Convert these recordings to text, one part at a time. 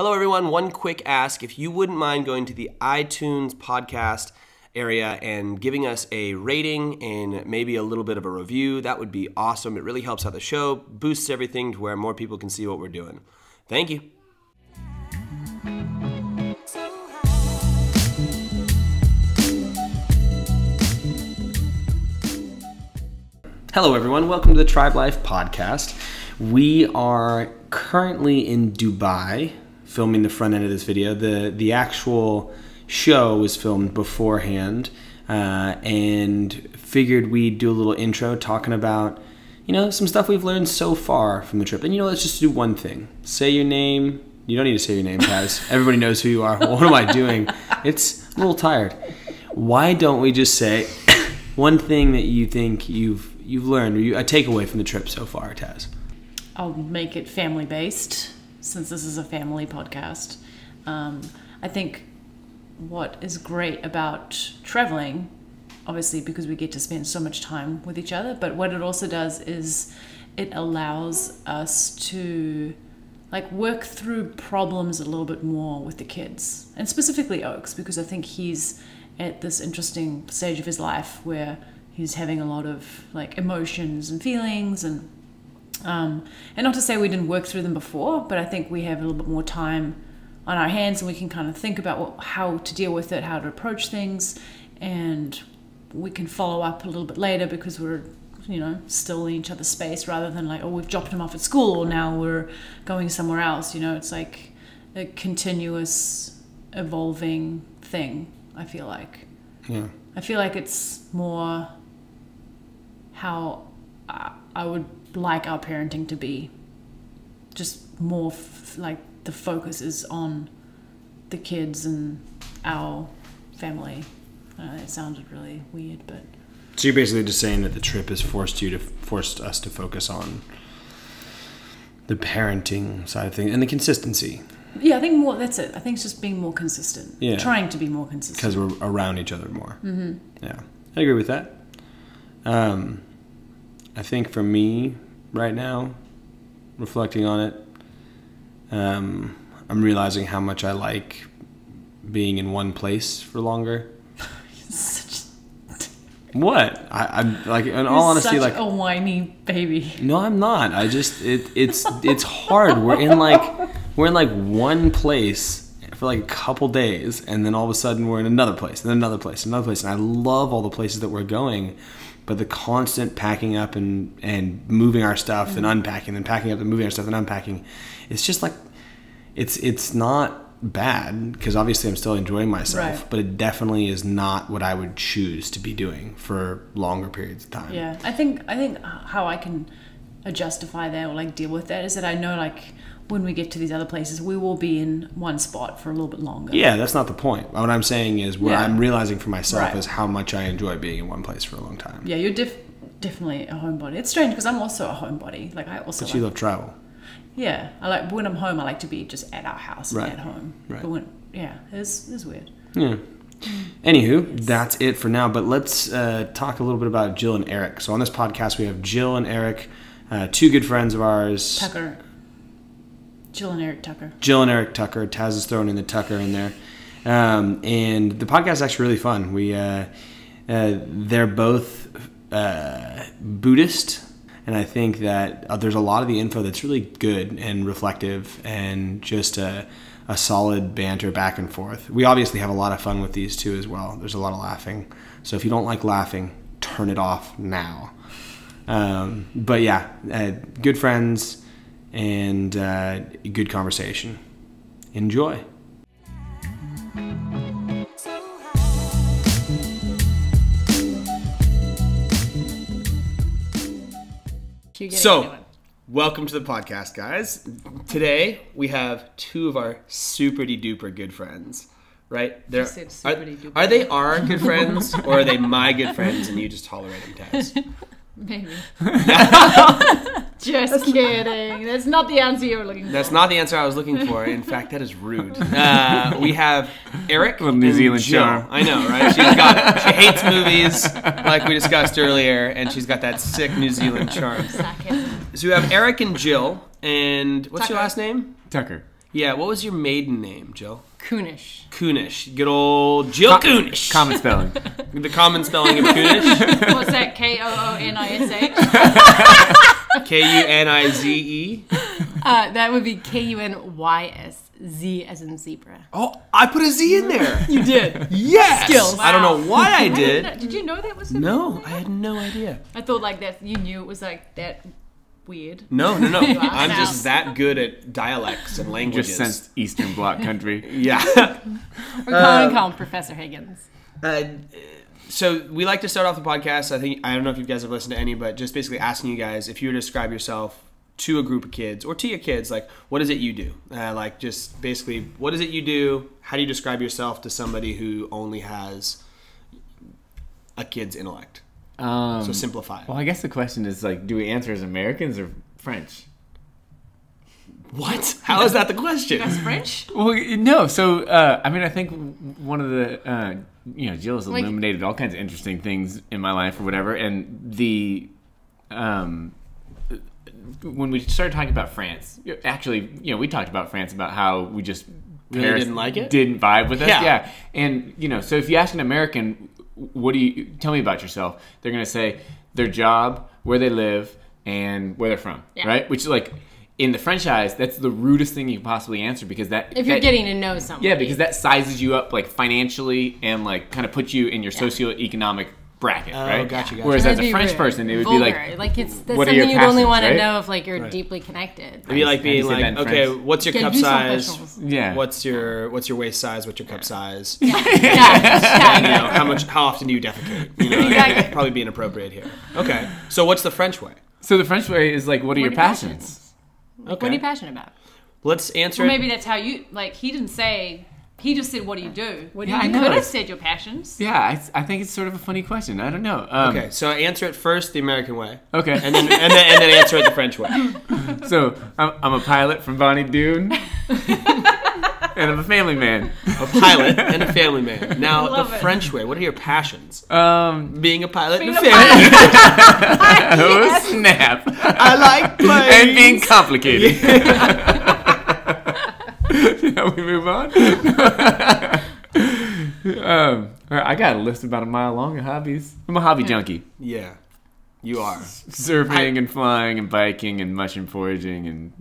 Hello, everyone. One quick ask. If you wouldn't mind going to the iTunes podcast area and giving us a rating and maybe a little bit of a review, that would be awesome. It really helps out the show, boosts everything to where more people can see what we're doing. Thank you. Hello, everyone. Welcome to the Tribe Life podcast. We are currently in Dubai filming the front end of this video. The actual show was filmed beforehand, and figured we'd do a little intro talking about, some stuff we've learned so far from the trip. And let's just do one thing. Say your name. You don't need to say your name, Taz. Everybody knows who you are. What am I doing? It's a little tired. Why don't we just say one thing that you think you've learned, or a takeaway from the trip so far, Taz? I'll make it family-based, since this is a family podcast. I think what is great about traveling, obviously because we get to spend so much time with each other, but what it also does is it allows us to work through problems a little bit more with the kids, and specifically Oaks, because I think he's at this interesting stage of his life where he's having a lot of emotions and feelings, and not to say we didn't work through them before, but I think we have a little bit more time on our hands, and we can kind of think about how to deal with it, how to approach things, and we can follow up a little bit later because we're still in each other's space, rather than we've dropped him off at school, or now we're going somewhere else. It's like a continuous evolving thing, I feel like. Yeah. I feel like it's more how I would like our parenting to be. Just more the focus is on the kids and our family. It sounded really weird, but... So you're basically just saying that the trip has forced us to focus on the parenting side of things and the consistency. Yeah, I think that's it. I think it's just being more consistent. Yeah. Trying to be more consistent. Because we're around each other more. Mm-hmm. Yeah, I agree with that. I think for me, right now, reflecting on it, I'm realizing how much I like being in one place for longer. What? I'm in all honesty, such a whiny baby. No, I'm not. I just it's hard. We're in one place for a couple days, and then all of a sudden we're in another place, and then another place, and another place. And I love all the places that we're going, but the constant packing up and moving our stuff and unpacking, and packing up and moving our stuff and unpacking, it's just it's not bad, because obviously I'm still enjoying myself, right, but it definitely is not what I would choose to be doing for longer periods of time. Yeah, I think how I can justify that or deal with that is that I know when we get to these other places, we will be in one spot for a little bit longer. Yeah, that's not the point. What I'm saying is what I'm realizing for myself is how much I enjoy being in one place for a long time. Yeah, you're definitely a homebody. It's strange because I'm also a homebody. But you love travel. Yeah, when I'm home, I like to be just at our house and at home. Right. But it's weird. Yeah. Anywho, that's it for now. But let's talk a little bit about Jill and Eric. So on this podcast, we have Jill and Eric, two good friends of ours. Tucker. Jill and Eric Tucker. Jill and Eric Tucker. Taz is throwing in the Tucker in there. And the podcast is actually really fun. They're both Buddhist. And I think that there's a lot of the info that's really good and reflective, and just a solid banter back and forth. We obviously have a lot of fun with these two as well. There's a lot of laughing. So if you don't like laughing, turn it off now. But yeah, good friends and good conversation. Enjoy. So, welcome to the podcast, guys. Today, we have two of our super-duper good friends, right? Are they our good friends, or are they my good friends and you just tolerate them, Taz? Maybe. Just kidding. That's not the answer you were looking for. That's not the answer I was looking for. In fact, that is rude. We have Eric, New Zealand charm. I know, right? She hates movies, like we discussed earlier, and she's got that sick New Zealand charm. So we have Eric and Jill, and what's your last name? Tucker. Yeah, what was your maiden name, Jill? Kunish. Kunish. Good old Jill Kunish. Common spelling. The common spelling of Kunish. What's that? Koonish. Kunize. That would be Kunys, as in zebra. Oh, I put a Z in there. You did. Yes. Skills. I don't know why I did. Did you know that was him? No, I had no idea. I thought like that. You knew it was like that weird. No. I'm Wow. just that good at dialects and languages. Just sensed Eastern Bloc country. Yeah. We're calling him Professor Higgins. So we like to start off the podcast. I don't know if you guys have listened to any, but just basically asking you guys if you were to describe yourself to a group of kids or to your kids, like what is it you do? Like just basically, what is it you do? How do you describe yourself to somebody who only has a kid's intellect? So simplify it. Well, I guess the question is like, do we answer as Americans or French? What? How is that the question? That's French. Well, no. So, I think one of the, Jill has illuminated all kinds of interesting things in my life or whatever. And when we started talking about France, actually, we talked about France, about how we just Really didn't like it? Didn't vibe with us. Yeah. Yeah. And, so if you ask an American, tell me about yourself? They're going to say their job, where they live, and where they're from. Yeah. Right? Which is like, in the French eyes, that's the rudest thing you can possibly answer because if you're getting to know someone. Yeah, because that sizes you up like financially and like kind of puts you in your socioeconomic bracket, right? Gotcha. Whereas as a French person, they would be like, that's what something you'd only want to right? know if like you're deeply connected. It'd be like being like, okay, what's your cup size? Yeah. What's your waist size? What's your cup size? Yeah. And, how often do you defecate? Exactly. Probably be inappropriate here. Okay, so what's the French way? So the French way is like, what are your passions? Okay. What are you passionate about? Let's answer. Well, maybe that's how you like. He didn't say. He just said, "What do you do?" What do you You do? could have said your passions. Yeah, I think it's sort of a funny question. I don't know. Okay, so answer it first the American way. Okay, and then answer it the French way. So I'm a pilot from Bonnie Doon, and I'm a family man. A pilot and a family man. Now the French way. What are your passions? Being a pilot and a family man. Oh snap! I like planes. And being complicated. Shall we move on? I got a list about a mile long of hobbies. I'm a hobby junkie. Yeah, you are. Surfing and flying and biking and mushroom foraging and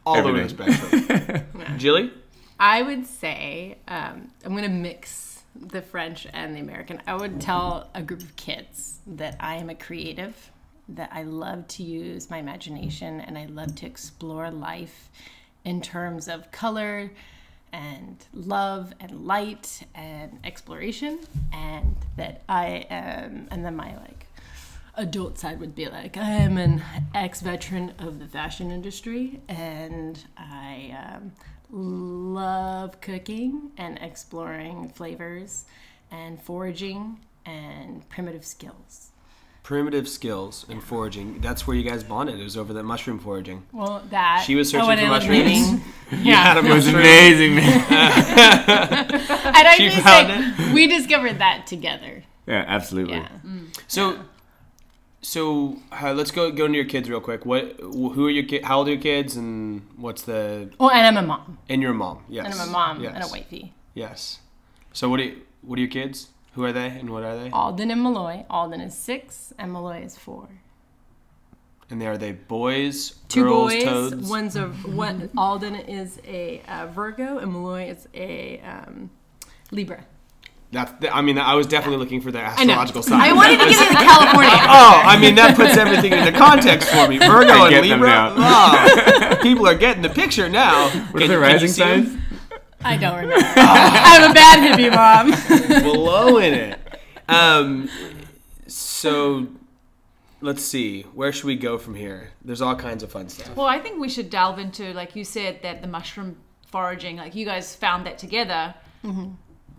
all everything. the respect. Jilly? I would say I'm going to mix the French and the American. I would tell a group of kids that I am a creative, that I love to use my imagination, and I love to explore life in terms of color and love and light and exploration, and that I am, and then my like adult side would be like, I am an ex-veteran of the fashion industry, and I love cooking and exploring flavors and foraging and primitive skills. Primitive skills and foraging. That's where you guys bonded. It was over that mushroom foraging. Well, that. She was searching when for I was mushrooms. leaving. Yeah, it was amazing, man. And I She just found say we discovered that together. Yeah, absolutely. Yeah. So let's go into your kids real quick. Who are your kids? How old are your kids? And what's the? Oh, and I'm a mom. And you're a mom. Yes. And I'm a mom yes. and a wifey. Yes. So what are your kids? Who are they and what are they? Alden and Malloy. Alden is 6 and Malloy is 4. And are they boys, 2 girls, boys. toads? Alden is a Virgo and Malloy is a Libra. I was definitely looking for the astrological sign. I wanted to get into California. That puts everything into context for me. Virgo and Libra. Oh, people are getting the picture now. What are the rising signs? I don't remember. I'm a bad hippie mom. Blowing it. So let's see. Where should we go from here? There's all kinds of fun stuff. Well, I think we should delve into, like you said, that the mushroom foraging. Like you guys found that together. Mm-hmm.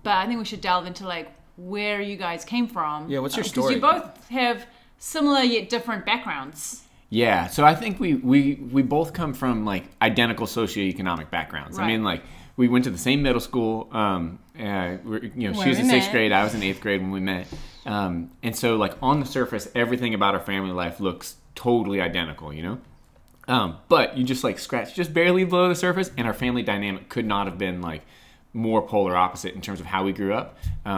But I think we should delve into like where you guys came from. Yeah, what's your story? Because you both have similar yet different backgrounds. Yeah, so I think we both come from like identical socioeconomic backgrounds. Right. I mean, like we went to the same middle school. She was in 6th grade, I was in 8th grade when we met. And so like on the surface, everything about our family life looks totally identical, you know? But you just like scratch just barely below the surface, and our family dynamic could not have been like more polar opposite in terms of how we grew up.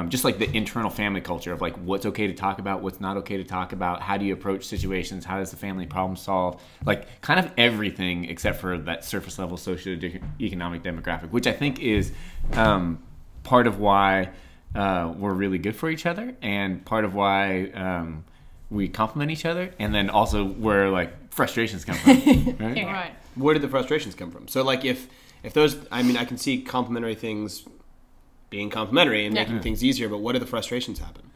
Just like the internal family culture of like what's okay to talk about, what's not okay to talk about, how do you approach situations, how does the family problem solve, like kind of everything except for that surface level socioeconomic demographic, which I think is part of why we're really good for each other, and part of why we complement each other, and then also where like frustrations come from. Right? Right. Where did the frustrations come from? So like if those, I mean, I can see complementary things being complementary and making things easier, but what do the frustrations happen?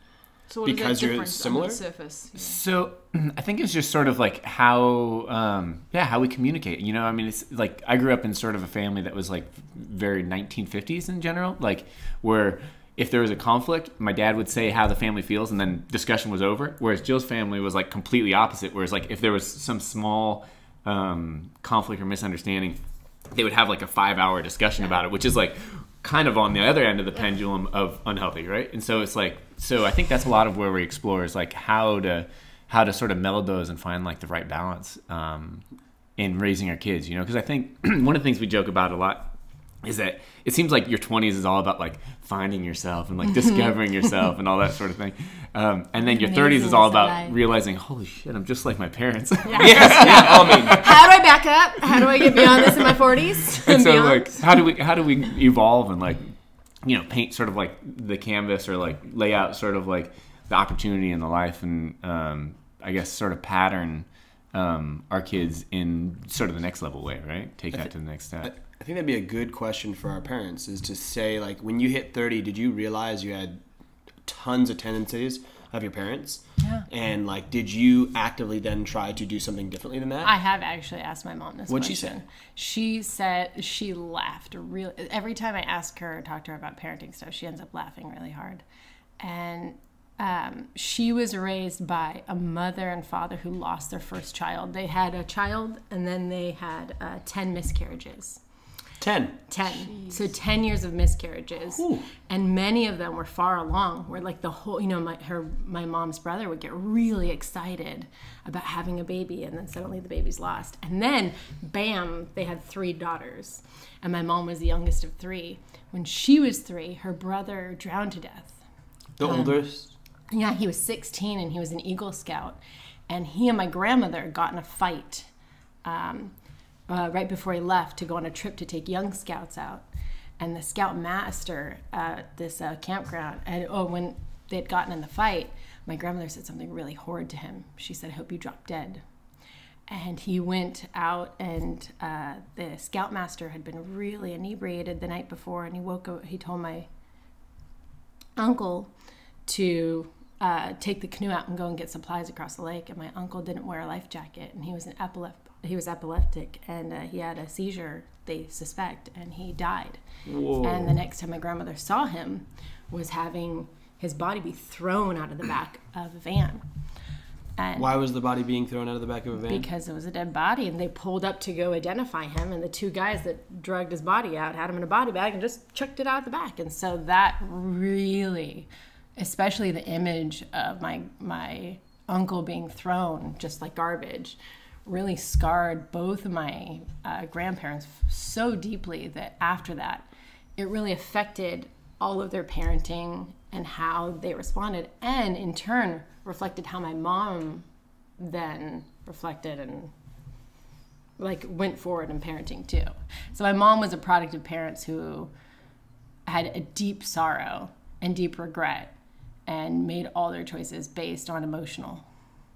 So what Because is that you're difference similar? on the surface? Yeah. So I think it's just sort of like how we communicate. You know, I mean, it's like I grew up in sort of a family that was like very 1950s in general, like where if there was a conflict, my dad would say how the family feels, and then discussion was over. Whereas Jill's family was like completely opposite. Whereas like if there was some small conflict or misunderstanding, they would have like a 5-hour discussion about it, which is like kind of on the other end of the pendulum of unhealthy, right? And so it's like, so I think that's a lot of where we explore is like how to sort of meld those and find like the right balance in raising our kids, you know? Because I think one of the things we joke about a lot is that it seems like your 20s is all about like finding yourself and like discovering yourself and all that sort of thing. And then your 30s is all about realizing, holy shit, I'm just like my parents. Yeah. I mean, How do I back up? How do I get beyond this in my 40s? And so beyond? like how do we evolve and like, you know, paint sort of like the canvas or like lay out sort of like the opportunity in the life and I guess sort of pattern our kids in sort of the next level way, right? Take that to the next step. I think that'd be a good question for our parents, is to say, like, when you hit 30, did you realize you had tons of tendencies of your parents? Yeah. And, like, did you actively then try to do something differently than that? I have actually asked my mom this What'd question. she say? She said she laughed really every time I ask her or talk to her about parenting stuff. She ends up laughing really hard, and she was raised by a mother and father who lost their first child. They had a child, and then they had 10 miscarriages. 10. Jeez. So 10 years of miscarriages. Ooh. And many of them were far along, where like the whole, you know, my mom's brother would get really excited about having a baby, and then suddenly the baby's lost. And then bam, they had 3 daughters, and my mom was the youngest of 3. When she was 3, her brother drowned to death. The oldest? Yeah, he was 16 and he was an Eagle Scout, and he and my grandmother got in a fight right before he left to go on a trip to take young scouts out. And the scout master at this campground, when they had gotten in the fight, my grandmother said something really horrid to him. She said, "I hope you drop dead." And he went out, and the scoutmaster had been really inebriated the night before, and he woke up. He told my uncle to take the canoe out and go and get supplies across the lake. And my uncle didn't wear a life jacket, and he was epileptic, and he had a seizure, they suspect, and he died. Whoa. And the next time my grandmother saw him was having his body be thrown out of the back of a van. And Why was the body being thrown out of the back of a van? because it was a dead body, and they pulled up to go identify him, and the 2 guys that dragged his body out had him in a body bag and just chucked it out the back. And so that really, especially the image of my uncle being thrown just like garbage, really scarred both of my grandparents so deeply that after that, it really affected all of their parenting and how they responded, and in turn reflected how my mom then reflected and like went forward in parenting too. So my mom was a product of parents who had a deep sorrow and deep regret and made all their choices based on emotional.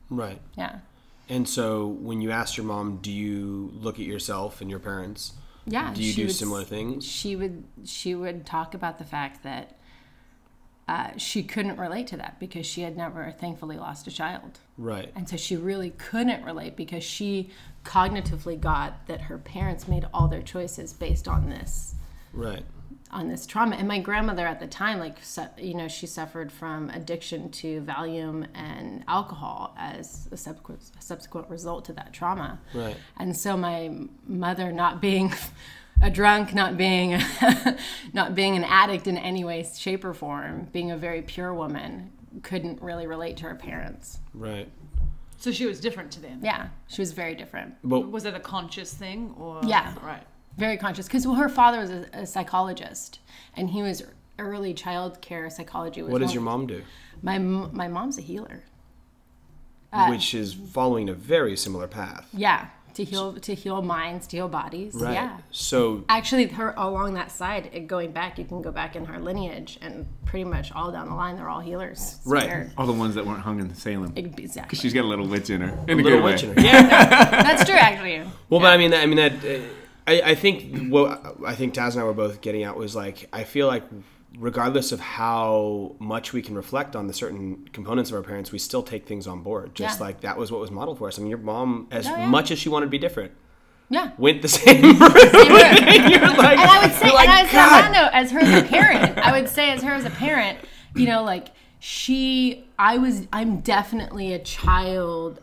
Right. Yeah. And so when you asked your mom, do you look at yourself and your parents? Yeah. Do you do similar things? She would talk about the fact that she couldn't relate to that because she had never thankfully lost a child. Right. And so she really couldn't relate because she cognitively got that her parents made all their choices based on this. Right. On this trauma. And my grandmother at the time, like, you know, she suffered from addiction to Valium and alcohol as a subsequent result to that trauma. Right. And so my mother, not being a drunk, not being an addict in any way, shape, or form, being a very pure woman, couldn't really relate to her parents. Right. So she was different to them. Yeah, she was very different. But Was it a conscious thing or? Yeah. Right. Very conscious, because her father was a psychologist, and he was early child care psychology. what does your mom do? My mom's a healer. Which is following a very similar path. Yeah, to heal minds, to heal bodies. Right. Yeah. So Actually, her along that side, going back, you can go back in her lineage, and pretty much all down the line, they're all healers. So Right. All the ones that weren't hung in Salem. Exactly. She's got a little witch in her. In a a little good way. witch in her. Yeah. That's true, actually. Well, but I mean that. I think what I think Taz and I were both getting at was like, I feel like regardless of how much we can reflect on the certain components of our parents, we still take things on board. Just like that was what was modeled for us. I mean, your mom, as much as she wanted to be different, Yeah. went the same route. And you're like, And I would say, like, and I would say on God. that note, as her as a parent, I would say as her as a parent, you know, like I'm definitely a child.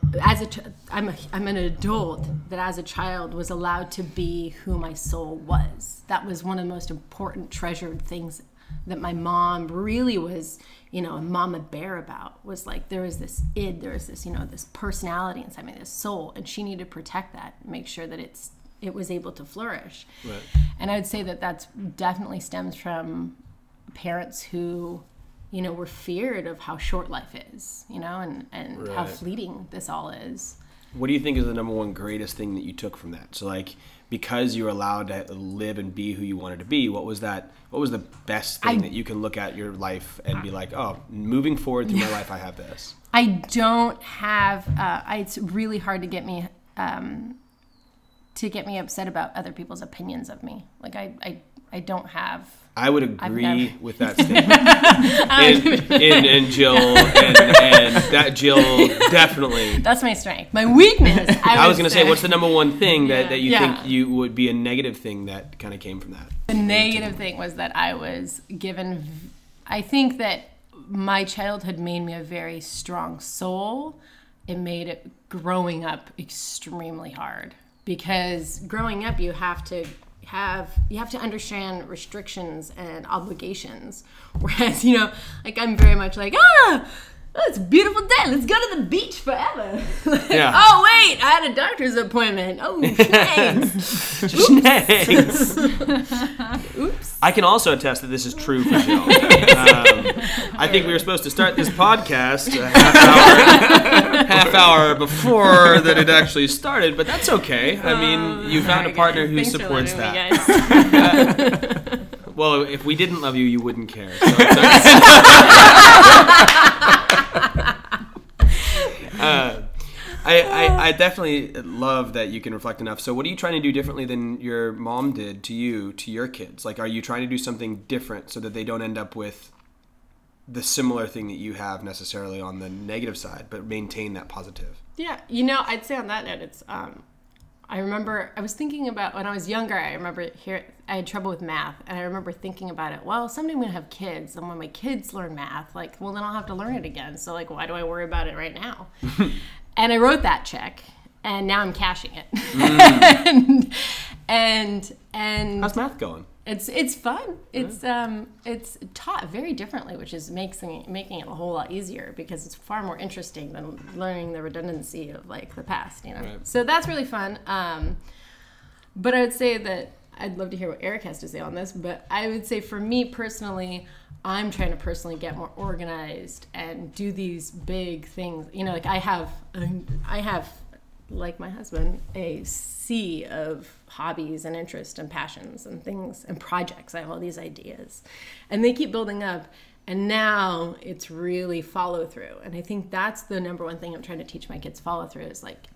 I'm an adult that as a child was allowed to be who my soul was. That was one of the most important, treasured things that my mom really was, you know, a mama bear about, was like, there was this id, there was this, you know, this personality inside me, this soul, and she needed to protect that, make sure that it was able to flourish. Right. And I would say that that's definitely stems from parents who, you know, were feared of how short life is, you know, and how Right. fleeting this all is. What do you think is the number one greatest thing that you took from that? So like, because you were allowed to live and be who you wanted to be, what was the best thing that you can look at your life and be like, oh, moving forward through my life, I have this? I don't have, it's really hard to get me upset about other people's opinions of me. Like I don't have. I would agree never- with that statement. and Jill, and that Jill definitely. That's my strength. My weakness. I was going to say, what's the number one thing that you Yeah. think you would be a negative thing that kind of came from that? The negative thing was that I was given. I think that my childhood made me a very strong soul. It made it growing up extremely hard, because growing up you have to understand restrictions and obligations, whereas, you know, like I'm very much like, it's a beautiful day, let's go to the beach forever. Like, Yeah. oh wait, I had a doctor's appointment, thanks. Thanks. Oops. I can also attest that this is true for Jill. I think we were supposed to start this podcast a half hour before that it actually started, but that's okay. I mean, you found a partner who Thanks for supports letting me, that. guys. Well, if we didn't love you, you wouldn't care. So it's I definitely love that you can reflect enough. So what are you trying to do differently than your mom did to you, to your kids? Like, are you trying to do something different so that they don't end up with the similar thing that you have necessarily on the negative side, but maintain that positive? Yeah, you know, I'd say on that note, it's I remember I was thinking about when I was younger. I remember I had trouble with math, and I remember thinking about it. Well, someday I'm gonna have kids, and when my kids learn math, like, well, then I'll have to learn it again. So, like, why do I worry about it right now? And I wrote that check, and now I'm cashing it. and How's math going? it's fun. It's taught very differently, which is making it a whole lot easier, because it's far more interesting than learning the redundancy of, like, the past, you know. Right. So that's really fun. But I would say that I'd love to hear what Eric has to say on this. But I would say for me personally, I'm trying to personally get more organized and do these big things. You know, like I have, like my husband, a sea of hobbies and interests and passions and things and projects. I have all these ideas, and they keep building up. And now it's really follow through. And I think that's the number one thing I'm trying to teach my kids follow through, is like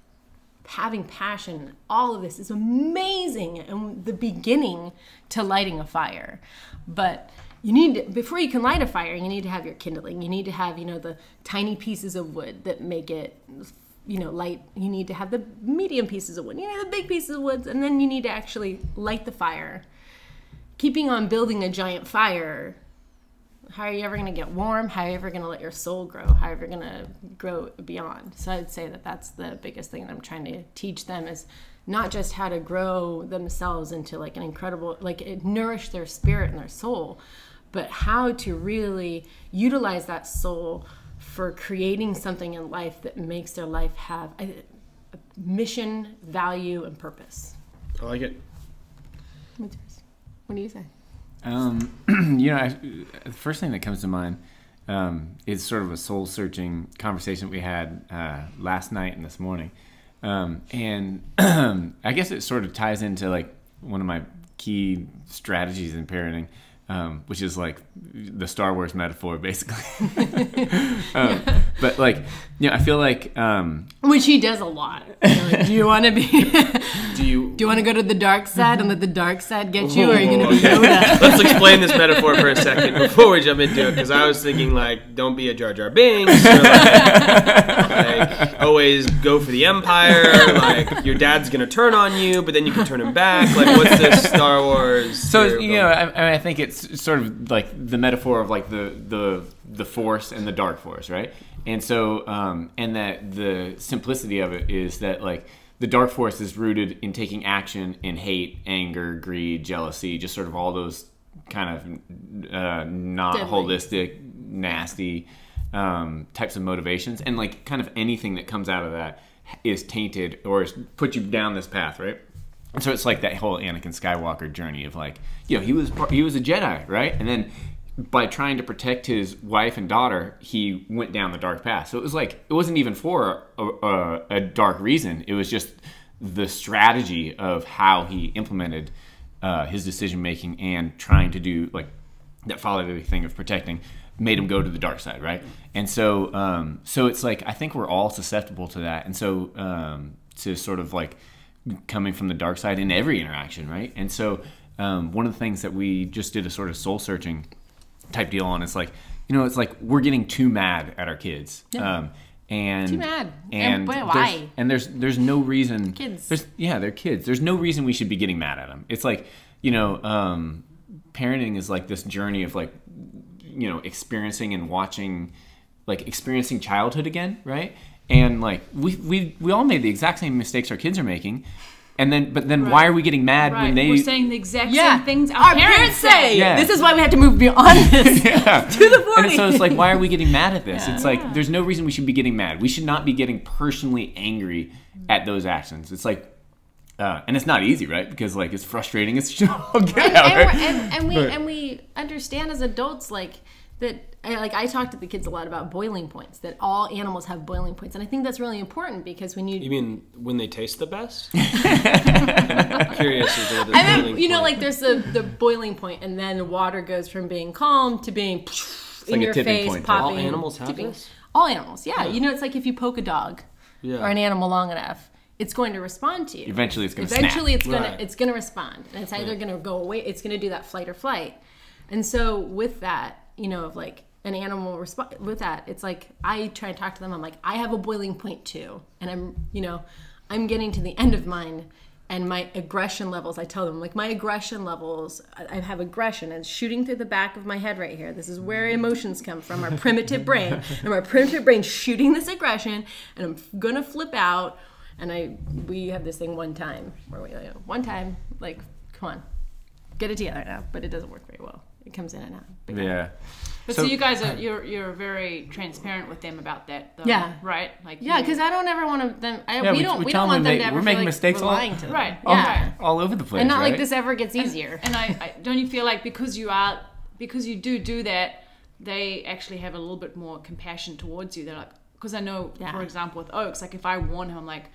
having passion. All of this is amazing and the beginning to lighting a fire. But you need to, before you can light a fire, you need to have your kindling. You need to have, you know, the tiny pieces of wood that make it, you know, light. You need to have the medium pieces of wood. You need the big pieces of wood, and then you need to actually light the fire. Keeping on building a giant fire, how are you ever going to get warm? How are you ever going to let your soul grow? How are you ever going to grow beyond? So I'd say that that's the biggest thing that I'm trying to teach them, is not just how to grow themselves into like an incredible, like it nourish their spirit and their soul, but how to really utilize that soul for creating something in life that makes their life have a mission, value, and purpose. I like it. What do you say? The first thing that comes to mind is sort of a soul-searching conversation we had last night and this morning. And I guess it sort of ties into like one of my key strategies in parenting, which is like the Star Wars metaphor, basically. But like, I feel like which he does a lot. Like, do you want to be? Do you want to go to the dark side and let the dark side get you, or are you going to be Yoda? Let's explain this metaphor for a second before we jump into it, because I was thinking like, don't be a Jar Jar Binks, or like always go for the Empire. Like your dad's gonna turn on you, but then you can turn him back. Like what's this Star Wars? So I think it's sort of like the metaphor of like the Force and the Dark Force, right? And so and that the simplicity of it is that like the Dark Force is rooted in taking action in hate, anger, greed, jealousy, just sort of all those kind of not Deadly. holistic, nasty types of motivations, and like kind of anything that comes out of that is tainted or is put you down this path, right? And so it's like that whole Anakin Skywalker journey of like, he was a Jedi, right? And then by trying to protect his wife and daughter, he went down the dark path. So it was like, it wasn't even for a dark reason. It was just the strategy of how he implemented his decision making and trying to do like that fatherly thing of protecting made him go to the dark side, right? And so so it's like, I think we're all susceptible to that. And so to sort of like coming from the dark side in every interaction, right? And so one of the things that we just did a sort of soul searching type deal on is like, it's like we're getting too mad at our kids. Yeah. And Too mad. And why? There's no reason. Kids. They're kids. There's no reason we should be getting mad at them. It's like, parenting is like this journey of like, experiencing and watching, like experiencing childhood again, right? And like we all made the exact same mistakes our kids are making. And then, Right. why are we getting mad when they? We're saying the exact Yeah. same things Our parents say. Yeah. This is why we have to move beyond this to the 40. And so it's like, why are we getting mad at this? It's like, there's no reason we should be getting mad. We should not be getting personally angry at those actions. It's like, and it's not easy, right? Because like, it's frustrating. It's all get out, right? And we understand as adults like that. Like I talk to the kids a lot about boiling points. That all animals have boiling points, and I think that's really important because when You mean when they taste the best? I'm curious as to the and then boiling point. like there's the boiling point, and then water goes from being calm to being in like a your tipping face, point. popping. All animals have tipping. this? All animals, yeah. It's like if you poke a dog or an animal long enough, it's going to respond to you. Eventually it's going to Eventually, Right. it's going to respond, and it's either going to go away. It's going to do that flight or flight. And so with that, of like an animal respond with that, it's like I try and talk to them. I'm like, I have a boiling point too, and I'm getting to the end of mine, and my aggression levels. I tell them like my aggression levels. I have aggression and it's shooting through the back of my head right here. This is where emotions come from, our primitive brain, and our primitive brain shooting this aggression, and I'm gonna flip out. And we have this thing one time where like, come on, get it together now. But it doesn't work very well. It comes in and out. But Yeah. But so you guys are you're very transparent with them about that, though, Yeah. right? Like Yeah, because I don't ever want them. we We don't tell want them them to ever we're feel making like mistakes we're all- lying to them. Right. Yeah. all over the place, And not right? like this ever gets easier. And I don't you feel like because you do that, they actually have a little bit more compassion towards you. They're like, because I know, for example, with Oaks, like if I warn him, like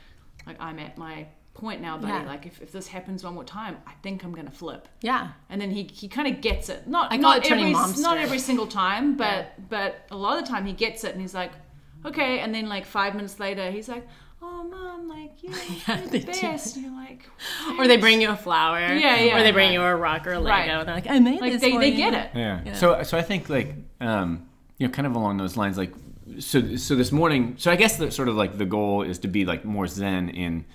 I'm at my point now, buddy. Yeah. Like if this happens one more time, I think I'm gonna flip. Yeah. And then he kind of gets it. Not I call it turning every monster. not every single time, but a lot of the time he gets it, and he's like, okay. And then like 5 minutes later, he's like, oh mom, like you're they the do. best. And you're like, Or they bring you a flower. Yeah, Or they bring right. you a rock or a Lego. Right. And they're like, I made like this they for you. get it. Yeah. So I think like kind of along those lines, like so this morning. So I guess the sort of like the goal is to be like more zen in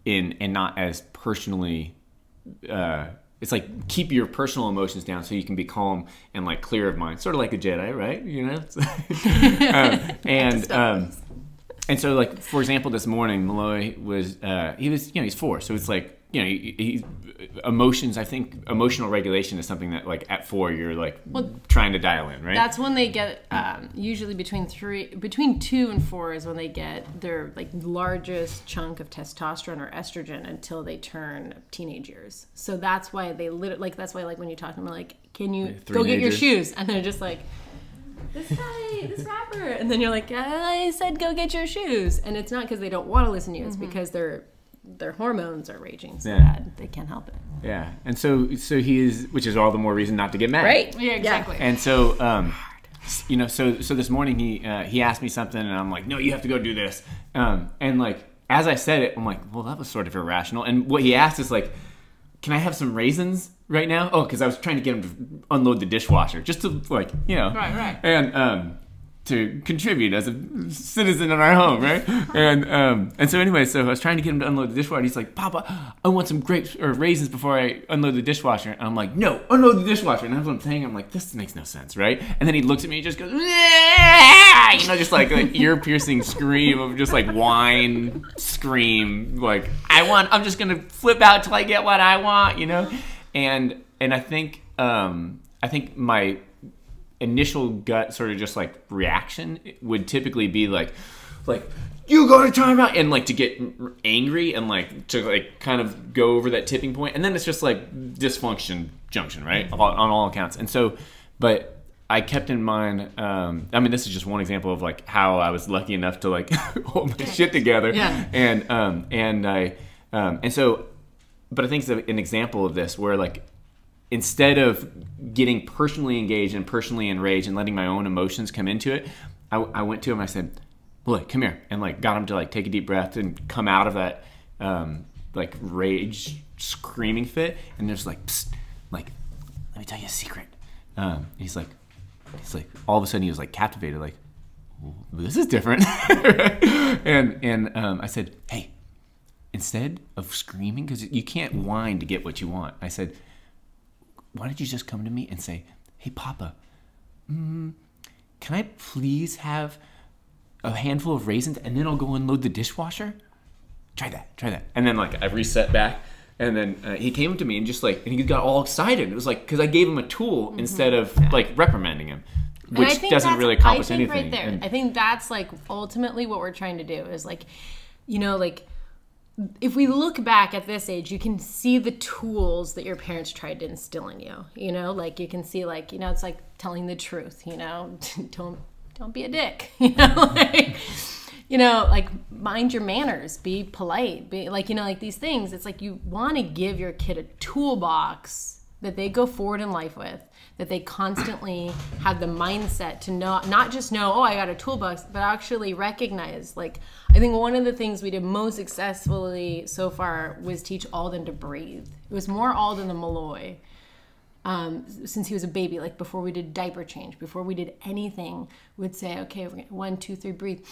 and not as personally. It's like keep your personal emotions down so you can be calm and like clear of mind, sort of like a Jedi, right? And so like for example, this morning Malloy was he's 4, so it's like you know, emotions. I think emotional regulation is something that like at 4 you're like trying to dial in, right? That's when they get usually between 2 and 4 is when they get their like largest chunk of testosterone or estrogen until they turn teenage years. So that's why they that's why like when you talk to them like, can you go get your shoes? And they're just like, this guy, this rapper, and then you're like, I said go get your shoes, and it's not because they don't want to listen to you, it's because their hormones are raging so bad they can't help it. Yeah, and so he is, which is all the more reason not to get mad, right? Yeah, exactly. And so you know, so this morning he asked me something, and I'm like, no, you have to go do this, and like as I said it, I'm like, well, that was sort of irrational. And what he asked is like, can I have some raisins right now? Oh, because I was trying to get him to unload the dishwasher, just to like, you know, right, and to contribute as a citizen in our home, right? And so anyway, so I was trying to get him to unload the dishwasher. And he's like, Papa, I want some grapes or raisins before I unload the dishwasher. And I'm like, no, unload the dishwasher. And that's what I'm saying. I'm like, this makes no sense, right? And then he looks at me and just goes, you know, just like an ear-piercing scream of just like whine scream, like I'm just gonna flip out till I get what I want, you know. And I think my initial gut sort of just like reaction would typically be like you go to timeout, and like to get angry and like to like kind of go over that tipping point, and then it's just like dysfunction junction, right, on all accounts. And so, but I kept in mind, I mean, this is just one example of like how I was lucky enough to like hold my shit together, and so, but I think it's an example of this where like, instead of getting personally engaged and personally enraged and letting my own emotions come into it, I went to him and I said, boy, come here. And like got him to like take a deep breath and come out of that like rage screaming fit. And just like, psst, like, let me tell you a secret. He's like, all of a sudden he was like captivated, like, this is different. and I said, hey, instead of screaming, because you can't whine to get what you want, I said, why don't you just come to me and say, hey, Papa, can I please have a handful of raisins and then I'll go unload the dishwasher? Try that. And then like I reset back, and then he came to me and just like, and he got all excited. It was like, because I gave him a tool instead of like reprimanding him, which doesn't really accomplish anything. Right there. I think that's like ultimately what we're trying to do is like, you know, like, if we look back at this age, you can see the tools that your parents tried to instill in you, you know, like you can see like, you know, it's like telling the truth, you know, don't be a dick, you know, like, you know, like mind your manners, be polite, be like, you know, like these things. It's like you want to give your kid a toolbox that they go forward in life with, that they constantly have the mindset to not just know, oh, I got a toolbox, but actually recognize, like, I think one of the things we did most successfully so far was teach Alden to breathe. It was more Alden than Malloy. Since he was a baby, like before we did diaper change, before we did anything, we'd say, okay, we're gonna 1, 2, 3, breathe.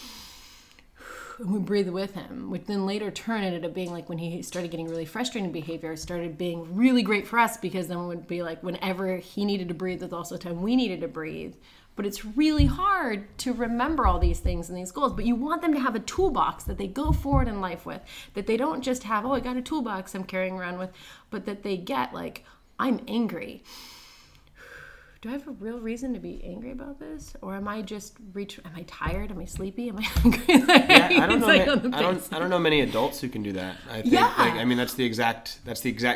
And we breathe with him, which then later ended up being like when he started getting really frustrating behavior, started being really great for us, because then it would be like whenever he needed to breathe, there's also time we needed to breathe. But it's really hard to remember all these things and these goals, but you want them to have a toolbox that they go forward in life with, that they don't just have, oh, I got a toolbox I'm carrying around with, but that they get like, I'm angry. Do I have a real reason to be angry about this? Or am I just am I tired? Am I sleepy? Am I hungry? I don't know many adults who can do that. I think like, I mean that's the exact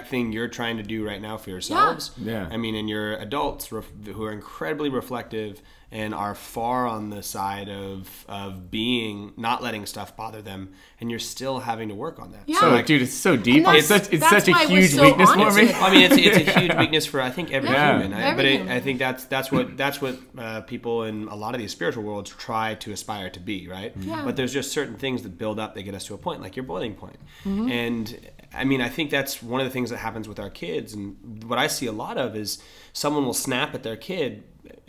thing you're trying to do right now for yourselves. Yeah. I mean, and you're adults who are incredibly reflective and are far on the side of being not letting stuff bother them, and you're still having to work on that. Yeah. So like, dude, it's so deep. It's such a huge so weakness for me. honest. I mean, it's a huge weakness for I think every human. Every human. I think that's what people in a lot of these spiritual worlds try to aspire to be, right? Yeah. But there's just certain things that build up that get us to a point, like your boiling point. Mm-hmm. And I mean, I think that's one of the things that happens with our kids. And what I see a lot of is someone will snap at their kid,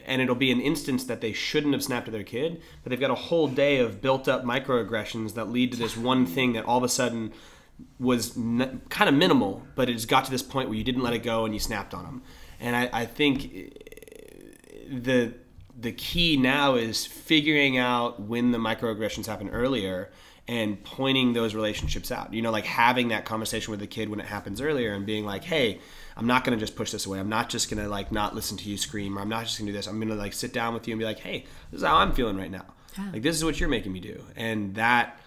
and it'll be an instance that they shouldn't have snapped at their kid, but they've got a whole day of built up microaggressions that lead to this one thing that all of a sudden was kind of minimal, but it's got to this point where you didn't let it go and you snapped on them. And I think the key now is figuring out when the microaggressions happen earlier and pointing those relationships out. You know, like having that conversation with the kid when it happens earlier and being like, hey, I'm not going to just push this away. I'm not just going to like not listen to you scream, or I'm not just going to do this. I'm going to like sit down with you and be like, hey, this is how I'm feeling right now. Yeah. Like, this is what you're making me do. And that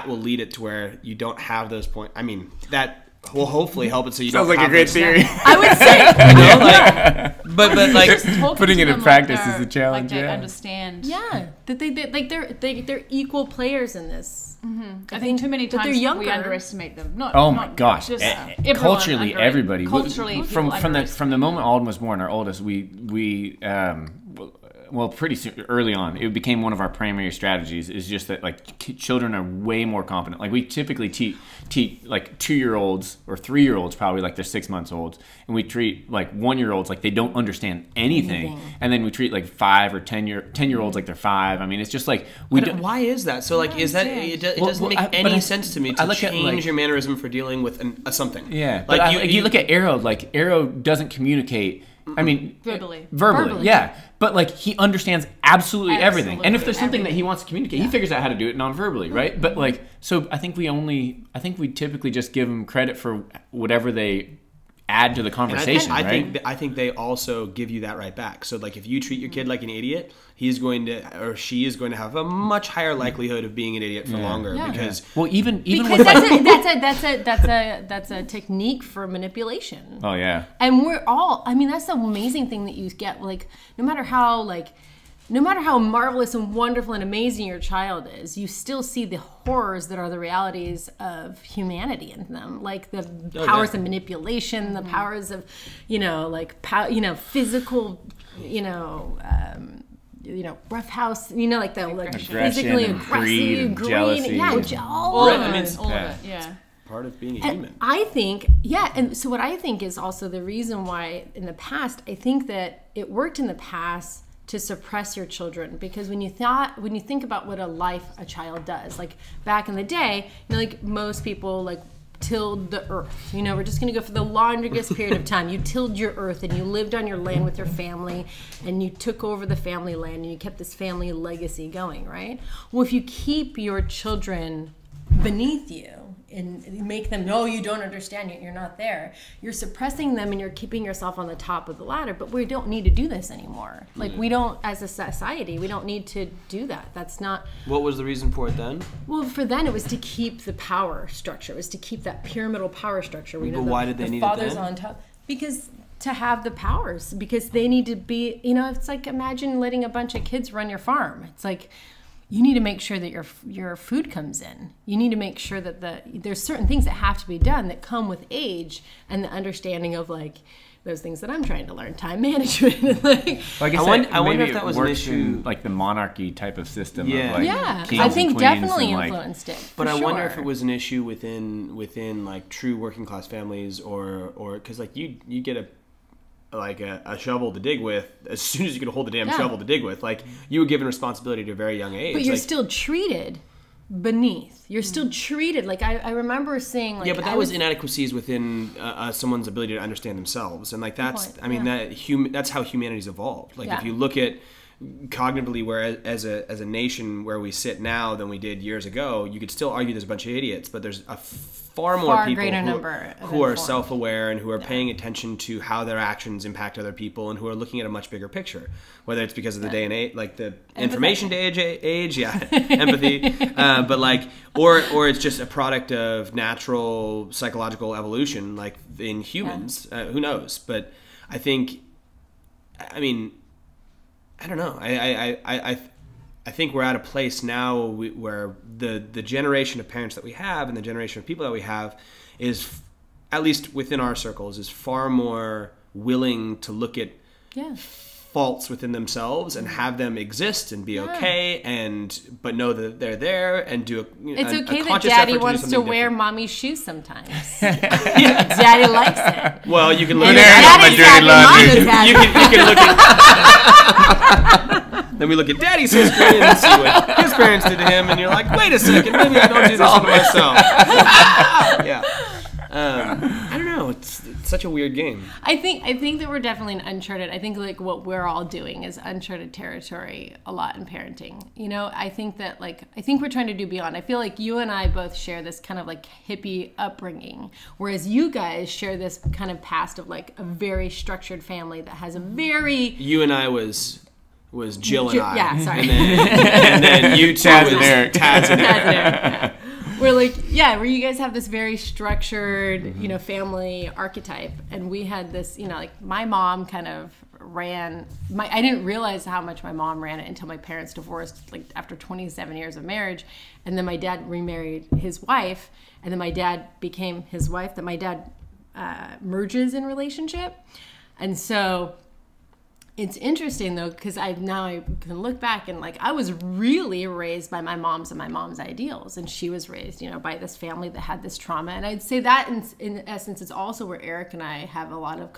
will lead it to where you don't have those points. I mean, that will hopefully help it so you Sounds don't like have a great those- theory. I would say, You know, like, but like, talking Putting to it in them practice like is the challenge, Like they yeah. understand. Yeah, that they're equal players in this. I think too many But they're times we younger. underestimate them. Not, Oh my not gosh! just, Culturally, everyone everybody. Culturally, from people from the moment Alden was born, our oldest, we well, pretty soon, early on, it became one of our primary strategies. Is just that like children are way more competent. Like we typically teach like 2-year-olds or 3-year-olds probably like they're 6 months olds, and we treat like 1-year-olds like they don't understand anything, and then we treat like 5 or 10-year-olds like they're 5. I mean, it's just like we don't. why is that? So like, is that it doesn't make any sense to me to change your mannerism for dealing with a something. Yeah, like but you look at Arrow. Like Arrow doesn't communicate. I mean, verbally, yeah. But like he understands absolutely everything, and if there's something everything. that he wants to communicate, he figures out how to do it non-verbally, right? But like, so I think we typically just give them credit for whatever they add to the conversation, right? I think they also give you that right back. So like, if you treat your kid like an idiot, he's going to, or she is going to have a much higher likelihood of being an idiot for longer because well, even Because with that's a technique for manipulation. oh yeah, And we're all, I mean, that's the amazing thing that you get, like, no matter how marvelous and wonderful and amazing your child is, you still see the horrors that are the realities of humanity in them, like the powers of manipulation, the powers of, physical, roughhouse, like the like physically aggressive, greed, jealousy, all of it, yeah. part of being a human. I think, and so what I think is also the reason why in the past, I think that it worked in the past to suppress your children, because when you think about what a child does, like back in the day, like most people like tilled the earth. We're just going to go for the longest period of time. You tilled your earth and you lived on your land with your family and you took over the family land and you kept this family legacy going, right? Well, if you keep your children beneath you and make them know you don't understand it, you're not there, you're suppressing them and you're keeping yourself on the top of the ladder. But we don't need to do this anymore. Like we don't, as a society, we don't need to do that. That's not. What was the reason for it then? Well, for then it was to keep the power structure. It was to keep that pyramidal power structure. But why did they need fathers it then? on top? Because to have the powers, because they need to be, it's like, imagine letting a bunch of kids run your farm. It's like, you need to make sure that your food comes in. You need to make sure that there's certain things that have to be done that come with age and the understanding of like those things that I'm trying to learn, time management. I wonder if that was an issue, in, like the monarchy type of system. Yeah. Of, like, kings I and think queens definitely and, influenced it. But I wonder if sure. it was an issue within like true working class families, or because like you get a shovel to dig with as soon as you can hold the damn shovel to dig with. Like, you were given responsibility to a very young age. But you're like, still treated beneath. You're still treated like I remember seeing like but that was inadequacies within someone's ability to understand themselves, and like that's that's how humanity's evolved. Like if you look at cognitively, where as a nation where we sit now than we did years ago, you could still argue there's a bunch of idiots, but there's a far more people who are self-aware and who are paying attention to how their actions impact other people, and who are looking at a much bigger picture, whether it's because of the day and age, like the information age, empathy, but like, or it's just a product of natural psychological evolution, like in humans. Who knows? But I think, I don't know. I think we're at a place now where the generation of parents that we have and the generation of people that we have is, at least within our circles, is far more willing to look at faults within themselves and have them exist and be okay, but know that they're there and do it's okay a that conscious daddy effort to wants do to something wear different. mommy's shoes sometimes. Daddy likes it. Well, you can look And at daddy's happy, mama's happy. you can look at then we look at daddy's history and see what his parents did to him, and you're like, wait a second, maybe I don't do this to myself. I don't know. It's such a weird game. I think that we're definitely in uncharted. I think like what we're all doing is uncharted territory a lot in parenting. You know, I think that we're trying to do beyond. I feel like you and I both share this kind of like hippie upbringing, whereas you guys share this kind of past of like a very structured family that has a very... You and I was Jill and I. Yeah, sorry. And then you two Taz was and Eric. Taz and Eric. Yeah. We're like, where you guys have this very structured, you know, family archetype. And we had this, you know, like my mom kind of I didn't realize how much my mom ran it until my parents divorced, like after 27 years of marriage. And then my dad remarried his wife. And then my dad became his wife. That my dad merges in relationship. And so... It's interesting though, because I can look back and like I was really raised by my mom's and my mom's ideals, and she was raised, you know, by this family that had this trauma. And I'd say that in essence is also where Eric and I have a lot of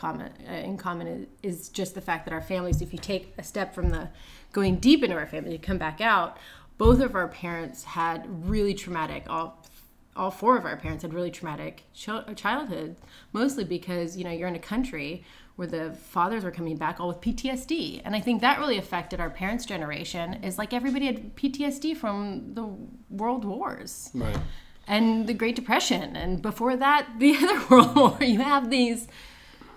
in common is just the fact that our families, if you take a step from the going deep into our family, you come back out, both of our parents had really traumatic, all four of our parents had really traumatic childhood, mostly because, you know, you're in a country where the fathers were coming back all with PTSD. And I think that really affected our parents' generation, is like everybody had PTSD from the world wars. Right. And the Great Depression. And before that, the other world war.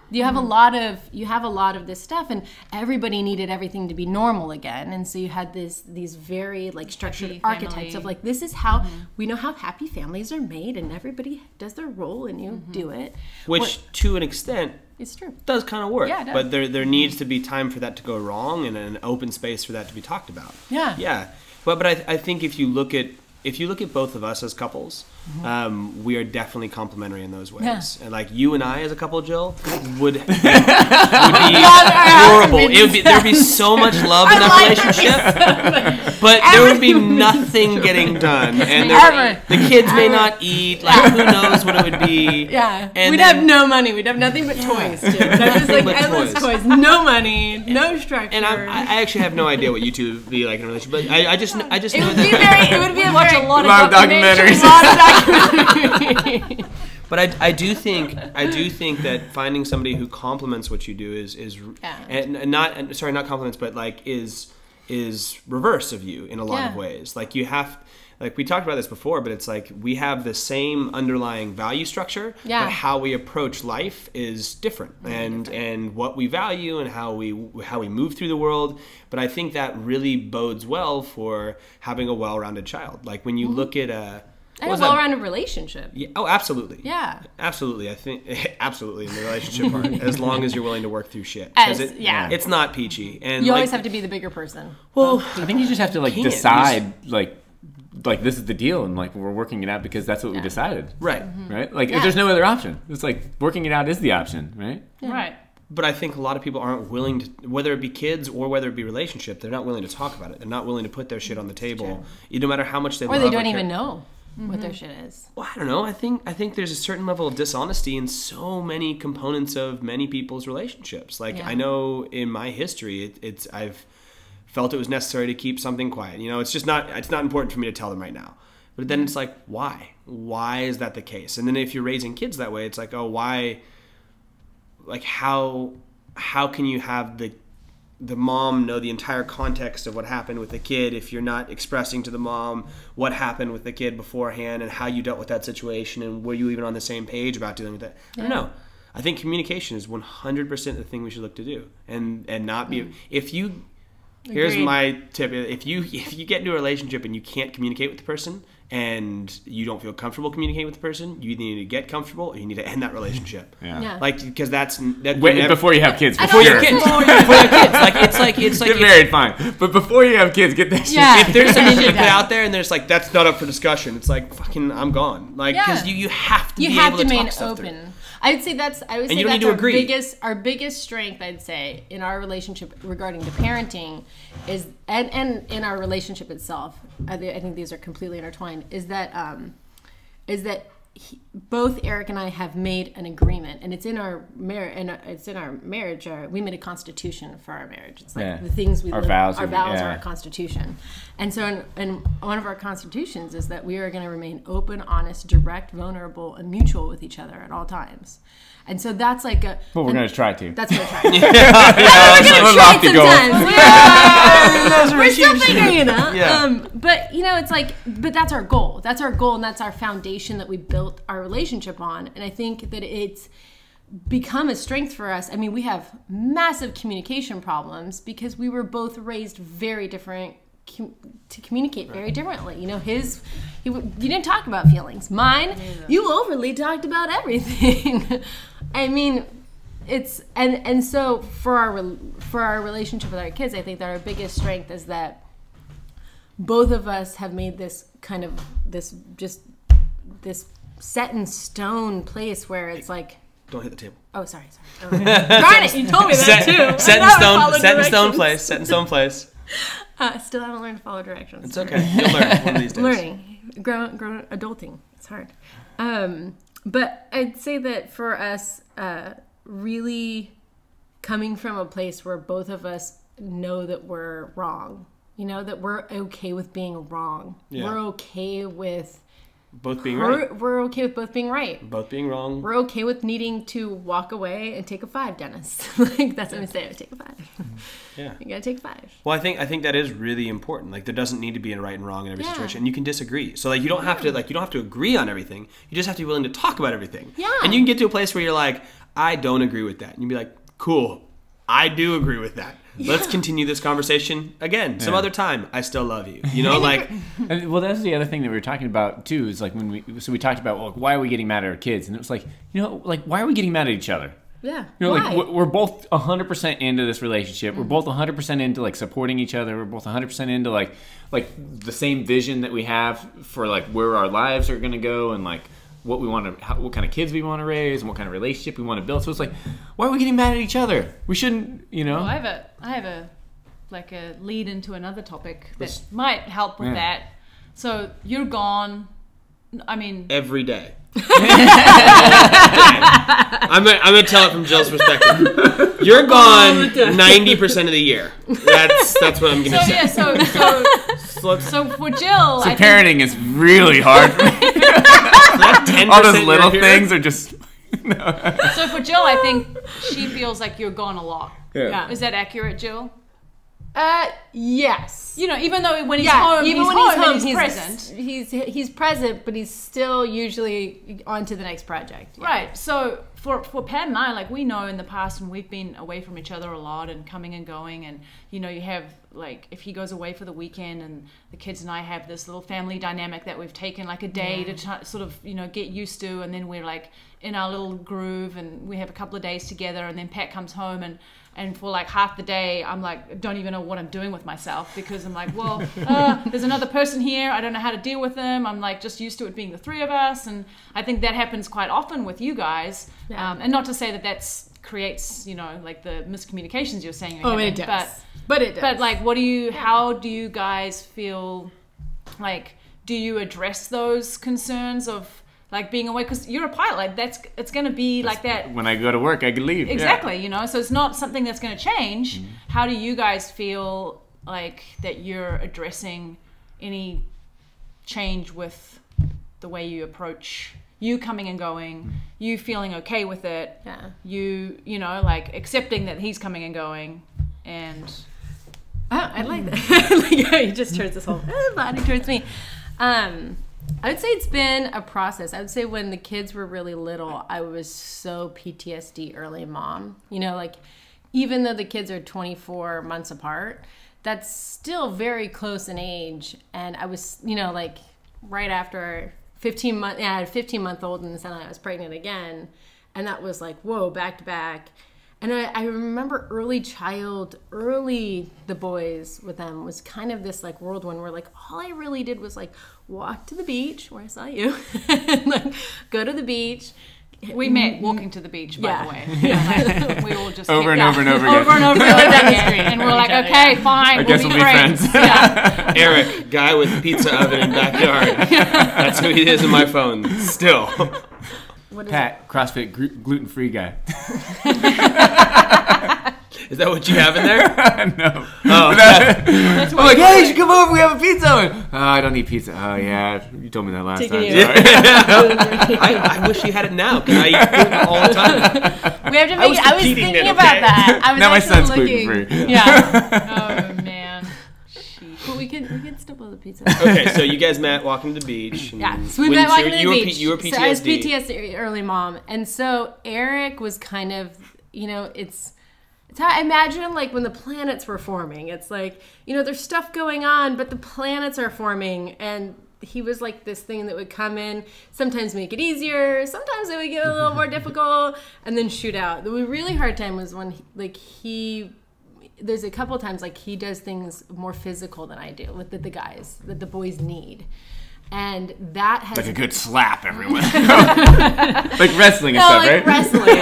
You have a lot of this stuff, and everybody needed everything to be normal again. And so you had these very like structured archetypes of like, this is how we know how happy families are made, and everybody does their role and you do it. Which to an extent, it's true. Does kind of work. Yeah, it does. But there needs to be time for that to go wrong and an open space for that to be talked about. Yeah. Yeah. But I think if you look at both of us as couples, we are definitely complementary in those ways. Yeah. And like you and I as a couple, Jill, would be horrible. There'd be so much love in that relationship, but there would be nothing getting done, and the kids may not eat. Like who knows what it would be? Yeah, and we'd have no money. We'd have nothing but toys. Too. That was like endless toys. No money, no structure. And I actually have no idea what you two would be like in a relationship, but I just know that it would be a lot of documentaries. But I do think that finding somebody who complements what you do is and not complements, but like is reverse of you in a lot of ways. Like you have, like we talked about this before, but it's like we have the same underlying value structure, but how we approach life is different, and what we value and how we move through the world. But I think that really bodes well for having a well-rounded child. Like when you look at a well-rounded relationship. Yeah. Oh, absolutely. Yeah. Absolutely. I think absolutely in the relationship part, as long as you're willing to work through shit. It's not peachy, and you always have to be the bigger person. Well, I think you just have to like decide like this is the deal, and like we're working it out because that's what we decided. Right. Right. Like if there's no other option, it's like working it out is the option, right? Yeah. Right. But I think a lot of people aren't willing to, whether it be kids or whether it be relationship, they're not willing to talk about it. They're not willing to put their shit on the table, no matter how much they love or they don't even know what their shit is. Well, I don't know. I think there's a certain level of dishonesty in so many components of many people's relationships. Like I know in my history, I've felt it was necessary to keep something quiet. You know, it's not important for me to tell them right now. But then it's like, why? Why is that the case? And then if you're raising kids that way, it's like, oh, why? Like how can you have the mom know the entire context of what happened with the kid if you're not expressing to the mom what happened with the kid beforehand and how you dealt with that situation, and were you even on the same page about dealing with that? I don't know. I think communication is 100% the thing we should look to do, and not be if you. Here's my tip: if you get into a relationship and you can't communicate with the person, and you don't feel comfortable communicating with the person, you either need to get comfortable or you need to end that relationship. Like because before you have kids. Before you have kids. Like it's like get married, fine. But before you have kids, get that shit. If there's something you put out there and there's like that's not up for discussion, it's like fucking I'm gone. Like because you have to be able to talk stuff open. Through. I would say that's our biggest strength, I'd say, in our relationship regarding to parenting is and in our relationship itself. I think these are completely intertwined. Is that both Eric and I have made an agreement, and it's in our marriage. We made a constitution for our marriage. It's like the things we our live, vows. Our vows are our constitution. And so, in one of our constitutions is that we are going to remain open, honest, direct, vulnerable, and mutual with each other at all times. And so that's like a. Well, we're going to try to. That's what we're trying to. We're going to try sometimes. We're still figuring it out. Yeah. But it's like, but that's our goal. That's our goal, and that's our foundation that we built our relationship on. And I think that it's become a strength for us. I mean, we have massive communication problems because we were both raised very different to communicate very differently. You didn't talk about feelings. Mine, you overly talked about everything. I mean, it's and so for our relationship with our kids, I think that our biggest strength is that both of us have made this kind of this set in stone place where it's like. Don't hit the table. Oh, sorry. Oh. Darn it! You told me that too. Set in stone place. Still haven't learned to follow directions. It's okay. You'll learn one of these days. Learning, grown, adulting. It's hard. But I'd say that for us, really coming from a place where both of us know that we're wrong. That we're okay with being wrong. Yeah. We're okay with both being right. We're okay with both being right. Both being wrong. We're okay with needing to walk away and take a 5, Dennis. Like that's what I say. Take a 5. Yeah. You gotta take 5. Well, I think that is really important. Like there doesn't need to be a right and wrong in every situation. And you can disagree. So like you don't have to agree on everything. You just have to be willing to talk about everything. Yeah. And you can get to a place where you're like, I don't agree with that. And you'd be like, cool, I do agree with that. Yeah. Let's continue this conversation again some other time. I still love you. Well, that's the other thing that we were talking about too. Is like when we talked about why are we getting mad at our kids, and it was like why are we getting mad at each other? Yeah. Like we're both 100% into this relationship. Mm-hmm. We're both 100% into like supporting each other. We're both 100% into like the same vision that we have for like where our lives are going to go and like what we want to, what kind of kids we want to raise and what kind of relationship we want to build. So it's like, why are we getting mad at each other? We shouldn't, Well, I have a lead into another topic that might help with that. So you're gone. I mean, every day. I'm gonna tell it from Jill's perspective. You're gone 90% of the year. That's what I'm gonna say. Yeah, so for Jill, so parenting is really hard. All those little things are just. No. So for Jill, I think she feels like you're gone a lot. Yeah. Is that accurate, Jill? Yes. Even though when he's home, he's present. He's present, but he's still usually on to the next project. Yeah. Right. So for Pat and I, like we know in the past when we've been away from each other a lot and coming and going, and you have like if he goes away for the weekend and the kids and I have this little family dynamic that we've taken like a day to sort of get used to, and then we're like in our little groove and we have a couple of days together, and then Pat comes home and for like half the day, I'm like, don't even know what I'm doing with myself because I'm like, well, there's another person here. I don't know how to deal with them. I'm like just used to it being the three of us. And I think that happens quite often with you guys. Yeah. And not to say that creates, like the miscommunications you're saying. It does. But it does. But like, how do you guys feel like, do you address those concerns of, like being away, because you're a pilot, like it's going to be like that. When I go to work, I can leave. Exactly, so it's not something that's going to change. Mm-hmm. How do you guys feel like that you're addressing any change with the way you approach you coming and going, you feeling okay with it, you like accepting that he's coming and going, and I like that. He just turns this whole body towards me. I would say it's been a process. I would say when the kids were really little, I was so PTSD early mom. like even though the kids are 24 months apart, that's still very close in age. And I was, like right after 15 months, I had a 15-month-old and then I was pregnant again. And that was like, whoa, back to back. And I remember the boys with them was kind of this like whirlwind where like all I really did was like walk to the beach where I saw you and like go to the beach, We met walking to the beach, by the way. Like, we all just over and over and over again. Over and over down the street. And we're like, okay, fine, I guess we'll be friends. Yeah. Eric, guy with pizza oven in backyard. That's who he is in my phone. Still. Pat, CrossFit gluten-free guy. Is that what you have in there? No. Oh, That's I'm like, hey, you should come over. We have a pizza oven. Oh, I don't eat pizza. Oh, yeah. You told me that last time. Sorry. I wish you had it now because I eat gluten all the time. We have to make I was thinking about that. I was now my son's looking. gluten-free. Yeah. Oh, man. But we can still build a pizza. Okay, so you guys met walking to the beach. Yeah, so we met walking to the beach. You were PTSD. So I was PTSD early mom. And so Eric was kind of, it's how I imagine like when the planets were forming. It's like, there's stuff going on, but the planets are forming. And he was like this thing that would come in, sometimes make it easier, sometimes it would get a little more difficult, and then shoot out. The really hard time was when there's a couple of times like he does things more physical than I do with the guys that the boys need. And that has like a good slap everyone. Like wrestling and stuff, like right? Wrestling.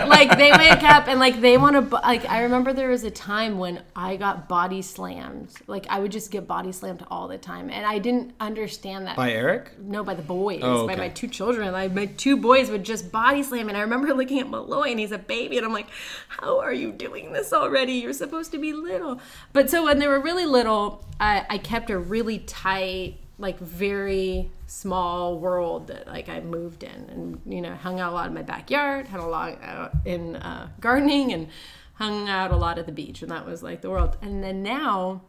Like they wake up and like they want to like I remember there was a time when I got body slammed. Like I would just get body slammed all the time and I didn't understand that. By Eric? No, by the boys. Oh, okay. By my two children. Like my two boys would just body slam and I remember looking at Malloy and he's a baby and I'm like, how are you doing this already? You're supposed to be little. But so when they were really little, I kept a really tight, like very small world that like I moved in and hung out a lot in my backyard, had a lot out in gardening and hung out a lot at the beach, and that was like the world. And then now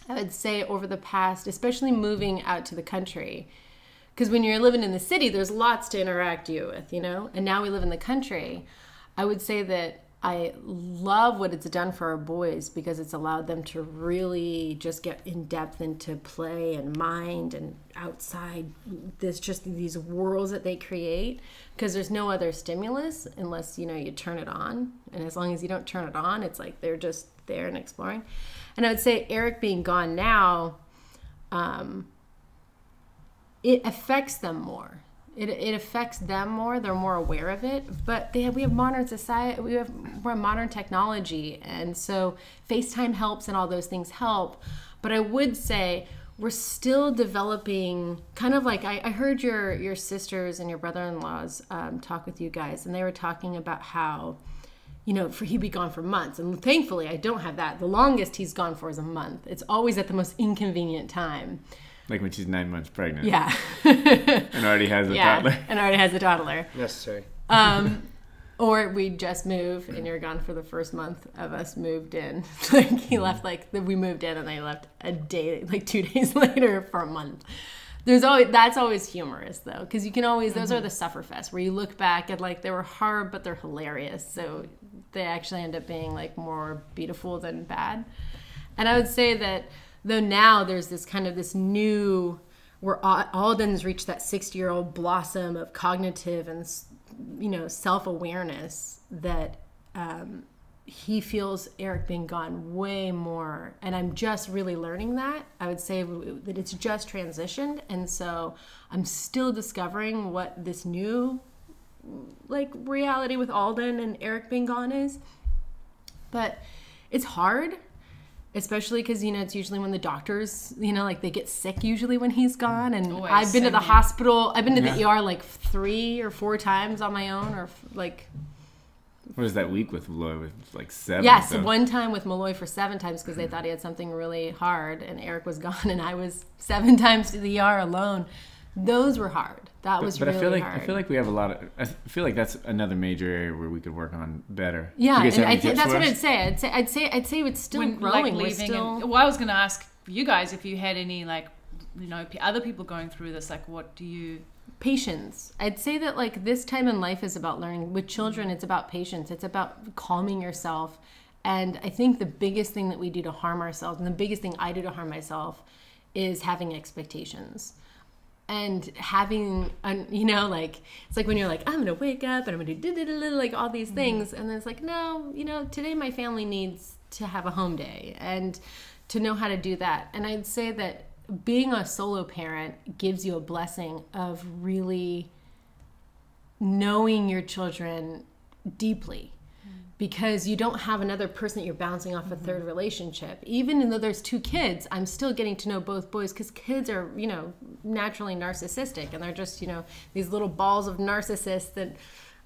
I would say over the past, especially moving out to the country, because when you're living in the city there's lots to interact you with, and now we live in the country. I would say that I love what it's done for our boys because it's allowed them to really just get in depth into play and mind and outside. There's just these worlds that they create because there's no other stimulus unless, you turn it on. And as long as you don't turn it on, it's like they're just there and exploring. And I would say Eric being gone now, it affects them more. It affects them more. They're more aware of it. But we have modern society. We're modern technology, and so FaceTime helps, and all those things help. But I would say we're still developing. Kind of like I heard your sisters and your brother-in-laws talk with you guys, and they were talking about how, for he'd be gone for months, and thankfully I don't have that. The longest he's gone for is a month. It's always at the most inconvenient time. Like when she's 9 months pregnant. Yeah. And already has a toddler. And already has a toddler. Necessary. Or we just move and you're gone for the first month of us moved in. Like he left, we moved in and they left a day, 2 days later for a month. That's always humorous though, because you can always, those are the sufferfests where you look back and they were hard, but they're hilarious. So they actually end up being more beautiful than bad. And I would say that though now there's this new, where Alden's reached that 60-year-old blossom of cognitive and, self-awareness that he feels Eric being gone way more. And I'm just really learning that. I would say that it's just transitioned. And so I'm still discovering what this new, reality with Alden and Eric being gone is. But it's hard. Especially because, it's usually when the doctors, they get sick usually when he's gone. And Always. I've been to the hospital. I've been to the ER 3 or 4 times on my own or What was that week with Malloy? With 7? Yes, so. One time with Malloy for 7 times because they thought he had something really hard. And Eric was gone and I was 7 times to the ER alone. Those were hard. That was really hard. I feel like we have I feel like that's another major area where we could work on better. Yeah, and I think that's what I'd say. I'd say it's still growing. We're still... I was going to ask you guys if you had any other people going through this. What do you? Patience. I'd say that this time in life is about learning. With children, it's about patience. It's about calming yourself. And I think the biggest thing that we do to harm ourselves, and the biggest thing I do to harm myself, is having expectations. And having, it's when you're I'm going to wake up and I'm going to do all these things. And then it's no, today my family needs to have a home day and to know how to do that. And I'd say that being a solo parent gives you a blessing of really knowing your children deeply, because you don't have another person that you're bouncing off a third relationship. Even though there's 2 kids, I'm still getting to know both boys, because kids are, you know, naturally narcissistic, and they're just, you know, these little balls of narcissists that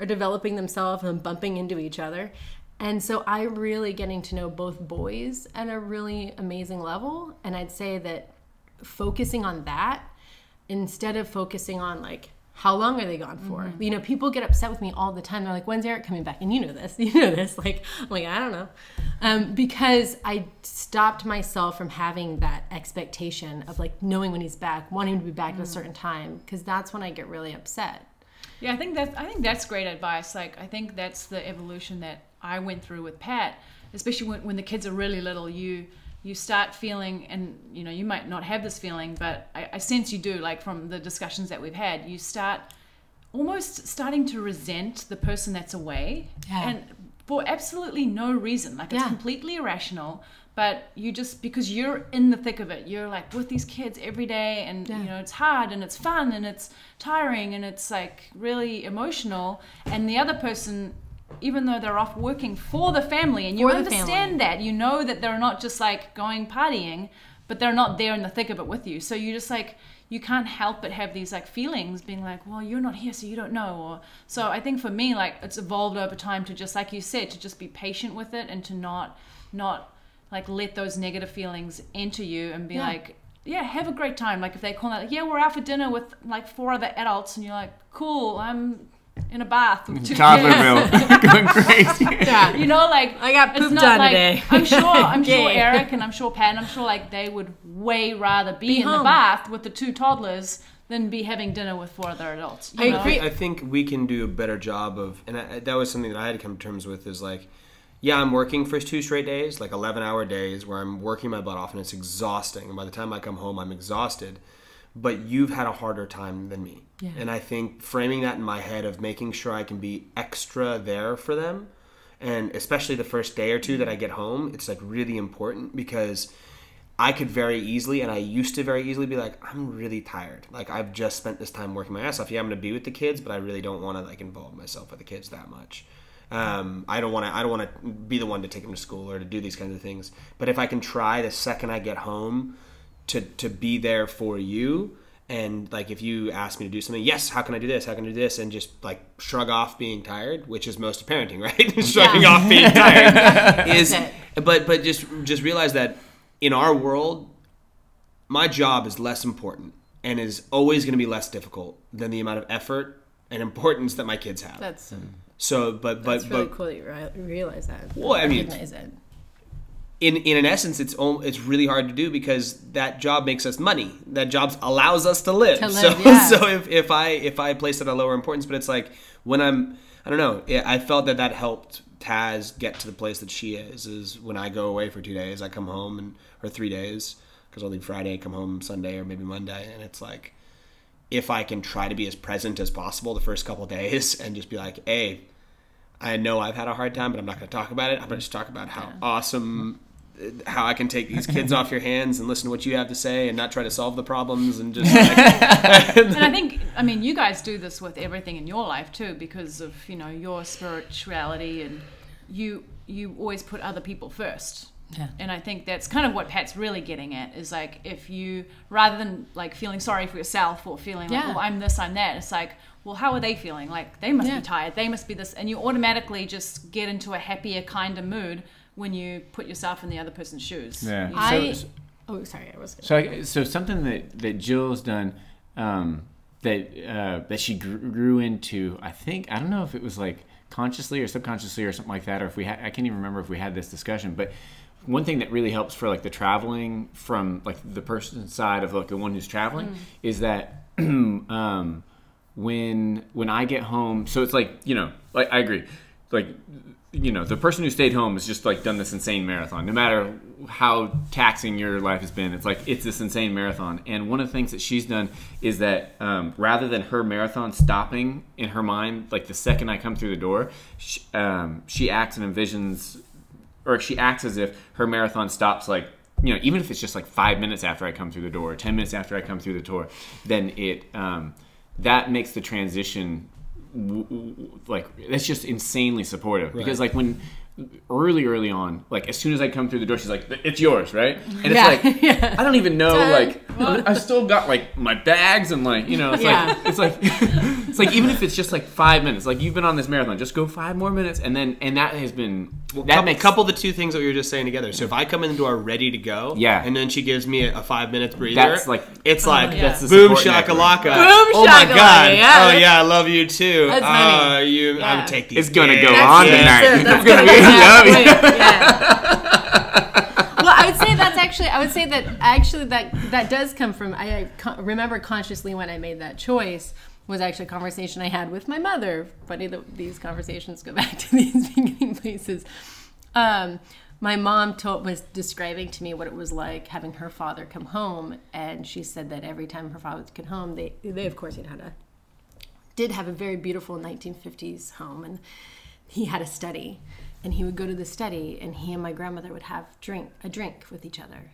are developing themselves and bumping into each other. And so I'm really getting to know both boys at a really amazing level. And I'd say that focusing on that instead of focusing on like, how long are they gone for? You know, people get upset with me all the time. They're like, when's Eric coming back? And you know this. Like, I'm like, I don't know. Because I stopped myself from having that expectation of like knowing when he's back, wanting him to be back at a certain time, because that's when I get really upset. Yeah, I think that's great advice. Like, I think that's the evolution that I went through with Pat, especially when the kids are really little. You start feeling, and you know, you might not have this feeling, but I sense you do, like from the discussions that we've had, you start almost starting to resent the person that's away, and for absolutely no reason. Like, it's completely irrational, but you just, because you're in the thick of it, you're like with these kids every day, and you know, it's hard and it's fun and it's tiring and it's like really emotional, and the other person, even though they're off working for the family, and you understand that, you know that they're not just like going partying, but they're not there in the thick of it with you. So you just like, you can't help but have these like feelings being like, well, you're not here, so you don't know. Or so I think for me, like, it's evolved over time to just, like you said, to just be patient with it, and to not like let those negative feelings enter you, and be like, yeah, have a great time. Like, if they call out, like, yeah, we're out for dinner with like 4 other adults, and you're like, cool, I'm in a bath with 2 Toddlerville, going crazy. You know, like, I got pooped on like, today. I'm sure Eric, and I'm sure Pat, and I'm sure like they would way rather be in home. the bath with the 2 toddlers than be having dinner with 4 other adults. You know? I think we can do a better job of, and that was something that I had to come to terms with, is like, yeah, I'm working for 2 straight days, like 11-hour days where I'm working my butt off, and it's exhausting. And by the time I come home, I'm exhausted. But you've had a harder time than me. Yeah. And I think framing that in my head of making sure I can be extra there for them, and especially the first day or 2 that I get home, it's like really important, because I could very easily, and I used to very easily, be like, I'm really tired. Like, I've just spent this time working my ass off. Yeah, I'm going to be with the kids, but I really don't want to like involve myself with the kids that much. I don't want to be the one to take them to school or to do these kinds of things. But if I can try the second I get home to be there for you, and like, if you ask me to do something, yes, how can I do this? How can I do this? And just like shrug off being tired, which is most of parenting, right? Shrugging off being tired is, but just realize that in our world, my job is less important and is always going to be less difficult than the amount of effort and importance that my kids have. That's so, but really cool that you realize that. Well, I mean, in an essence, it's really hard to do, because that job makes us money. That job allows us to live. So if I place it at a lower importance, but it's like when I don't know, I felt that helped Taz get to the place that she is when I go away for 2 days, I come home, or 3 days, because I'll leave Friday, come home Sunday or maybe Monday, and it's like, if I can try to be as present as possible the first couple of days, and just be like, hey, I know I've had a hard time, but I'm not going to talk about it. I'm going to just talk about how awesome, how I can take these kids off your hands and listen to what you have to say, and not try to solve the problems, and just like, and I think, I mean, you guys do this with everything in your life too, because of, you know, your spirituality, and you always put other people first. Yeah. And I think that's kind of what Pat's really getting at, is like, if you, rather than like feeling sorry for yourself or feeling like, well, I'm this, I'm that, it's like, well, how are they feeling? Like, they must be tired, they must be this, and you automatically just get into a happier kind of mood when you put yourself in the other person's shoes. Yeah. So something that Jill's done, that she grew into, I think, I don't know if it was like consciously or subconsciously or something like that, or if we I can't even remember if we had this discussion, but one thing that really helps for like the traveling from like the person's side of like the one who's traveling is that when I get home, so it's like, you know, like I agree, like, you know, the person who stayed home has just like done this insane marathon. No matter how taxing your life has been, it's like, it's this insane marathon. And one of the things that she's done is that rather than her marathon stopping in her mind, like the second I come through the door, she acts and envisions, or she acts as if her marathon stops, like, you know, even if it's just like 5 minutes after I come through the door, or 10 minutes after I come through the door, then it that makes the transition like that's just insanely supportive because like when early on, like as soon as I come through the door, she's like, "It's yours," right? And it's like I don't even know, like I still got like my bags and like it's like even if it's just like 5 minutes, like you've been on this marathon, just go 5 more minutes, and that has been couple the two things that we were just saying together. So if I come in the door ready to go, and then she gives me a 5 minutes breather, that's like it's like that's the boom support network. shakalaka. Boom Oh my god! yeah. Oh yeah, I love you too. That's funny. I would take these. It's gonna go kids. on tonight. That's It's gonna be yummy. Well, I would say that that does come from. I remember consciously when I made that choice was actually a conversation I had with my mother. Funny that these conversations go back to these beginning places. My mom was describing to me what it was like having her father come home, and she said that every time her father would come home, they of course did have a very beautiful 1950s home, and he had a study, and he would go to the study, and he and my grandmother would have a drink with each other,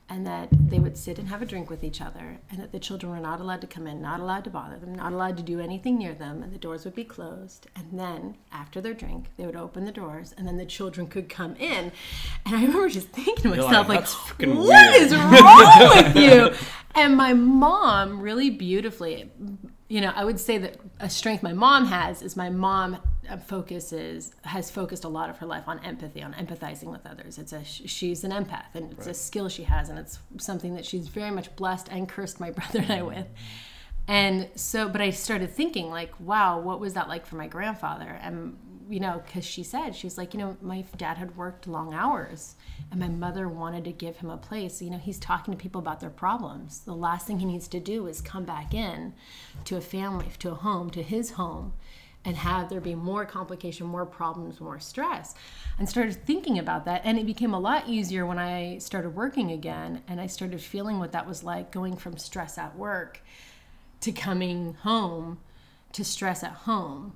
and that they would sit and have a drink with each other, and that the children were not allowed to come in, not allowed to bother them, not allowed to do anything near them, and the doors would be closed. And then after their drink, they would open the doors, and then the children could come in. And I remember just thinking to myself, like what is wrong with you? And my mom really beautifully, I would say that a strength my mom has is my mom has focused a lot of her life on empathy, on empathizing with others. She's an empath, and it's a skill she has, and it's something that she's very much blessed and cursed my brother and I with. And so, but I started thinking like, wow, what was that like for my grandfather? And because she's like, my dad had worked long hours, and my mother wanted to give him a place. He's talking to people about their problems. The last thing he needs to do is come back in to a family, to a home, to his home, and have there be more complication, more problems, more stress. And started thinking about that, and it became a lot easier when I started working again, and I started feeling what that was like, going from stress at work to coming home to stress at home.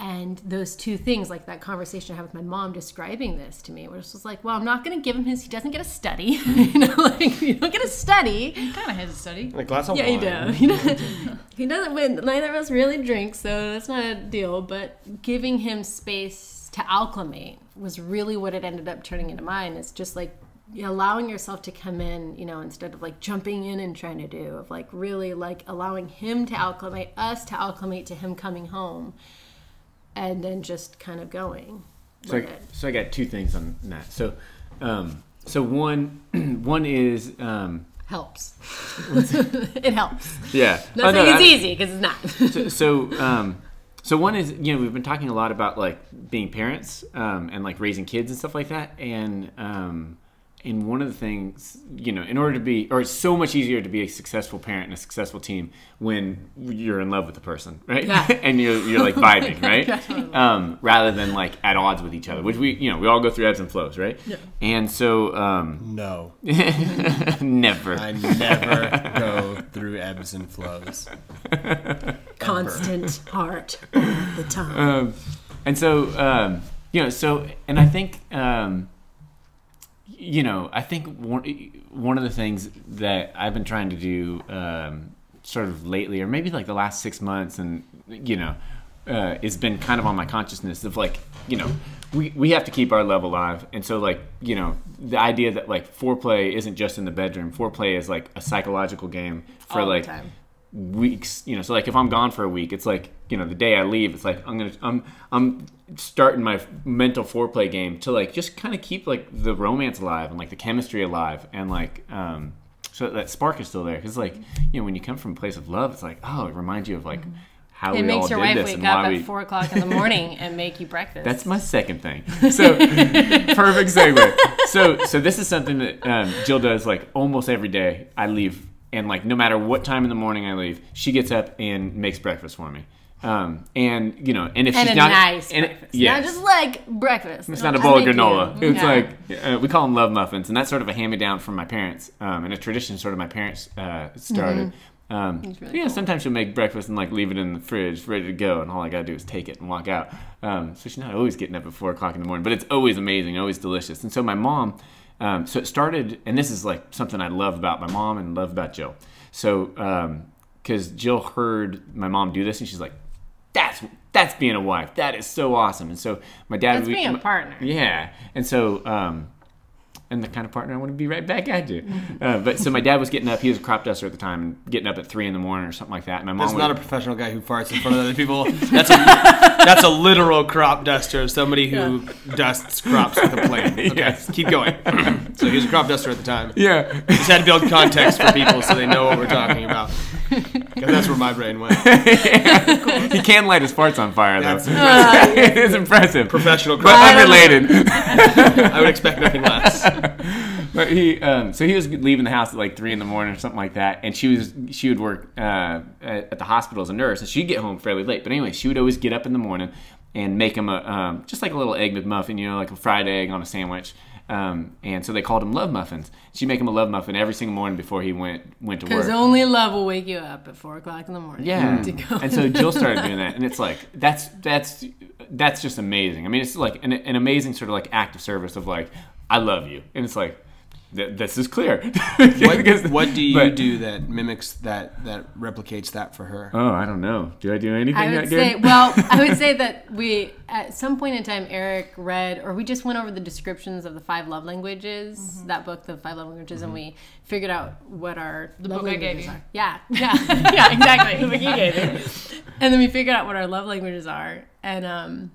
And those two things, like that conversation I had with my mom describing this to me, which was like, well, I'm not going to give him he doesn't get a study. You don't get a study. He kind of has a study. A glass of wine. Yeah, he does. He doesn't, neither of us really drink, so that's not a deal. But giving him space to acclimate was really what it ended up turning into mine. It's just like allowing yourself to come in, instead of like jumping in and trying to do, of like really like allowing him to acclimate, us to acclimate to him coming home. And then just kind of going. So I got two things on that. So one is helps. It helps. Yeah. Not saying it's easy, because it's not. So one is, we've been talking a lot about like being parents and like raising kids and stuff like that, and one of the things, in order to be, or it's so much easier to be a successful parent and a successful team when you're in love with the person, right? Yeah. And you're like vibing, right? Rather than like at odds with each other, which we all go through ebbs and flows, right? Yeah. And so no, never. I never go through ebbs and flows. Constant heart all the time. And so and I think. I think one of the things that I've been trying to do sort of lately, or maybe like the last 6 months, and it's been kind of on my consciousness of like, we have to keep our love alive. And so like, the idea that like foreplay isn't just in the bedroom. Foreplay is like a psychological game for all like weeks. So like if I'm gone for a week, it's like, the day I leave, it's like I'm starting my mental foreplay game to like just kind of keep like the romance alive and like the chemistry alive, and like so that spark is still there, because like when you come from a place of love, it's like, oh, it reminds you of like how we all did this. It makes your wife wake up at 4 o'clock in the morning and make you breakfast. That's my second thing. So perfect segue. So this is something that Jill does like almost every day. I leave, and like no matter what time in the morning I leave, she gets up and makes breakfast for me. And if she's not nice breakfast, not just like breakfast. It's not a bowl of granola. It's like we call them love muffins, and that's sort of a hand-me-down from my parents, and a tradition sort of my parents started. Really cool. Sometimes she'll make breakfast and like leave it in the fridge ready to go, and all I gotta do is take it and walk out. So she's not always getting up at 4 o'clock in the morning, but it's always amazing, always delicious. And so my mom, so it started, and this is like something I love about my mom and love about Jill. So because Jill heard my mom do this, and she's like, that's being a wife. That is so awesome. And so my dad That's being a partner. Yeah. And so and the kind of partner I want to be right back at you. But so my dad was getting up. He was a crop duster at the time, and getting up at 3 a.m. or something like that. And my mom That's not a professional guy who farts in front of other people. That's a literal crop duster. Somebody who dusts crops with a plane. Okay, Yes. keep going. So he was a crop duster at the time. Yeah. Just had to build context for people so they know what we're talking about. 'Cause that's where my brain went. He can light his farts on fire, though. That's It is impressive. professional But crop. unrelated. I would expect nothing less. But so he was leaving the house at like 3 a.m. or something like that, and she would work at the hospital as a nurse, and she'd get home fairly late. But anyway, she would always get up in the morning and make him just like a little egg McMuffin, like a fried egg on a sandwich. And so they called him love muffins. She'd make him a love muffin every single morning before he went to work. Because only love will wake you up at 4 o'clock in the morning. Yeah, To go. and so Jill started doing that, and it's like that's just amazing. I mean, it's like an amazing sort of like act of service of like I love you, and it's like this is clear. What do you do that mimics that replicates that for her? Oh, I don't know. Do I do anything I that would good? say, well, I would say that we, at some point in time, Eric read, or we just went over the descriptions of the 5 love languages, that book, the 5 love languages, and we figured out what our love book I gave languages you. are. Yeah, yeah, exactly. The book you gave me. And then we figured out what our love languages are, and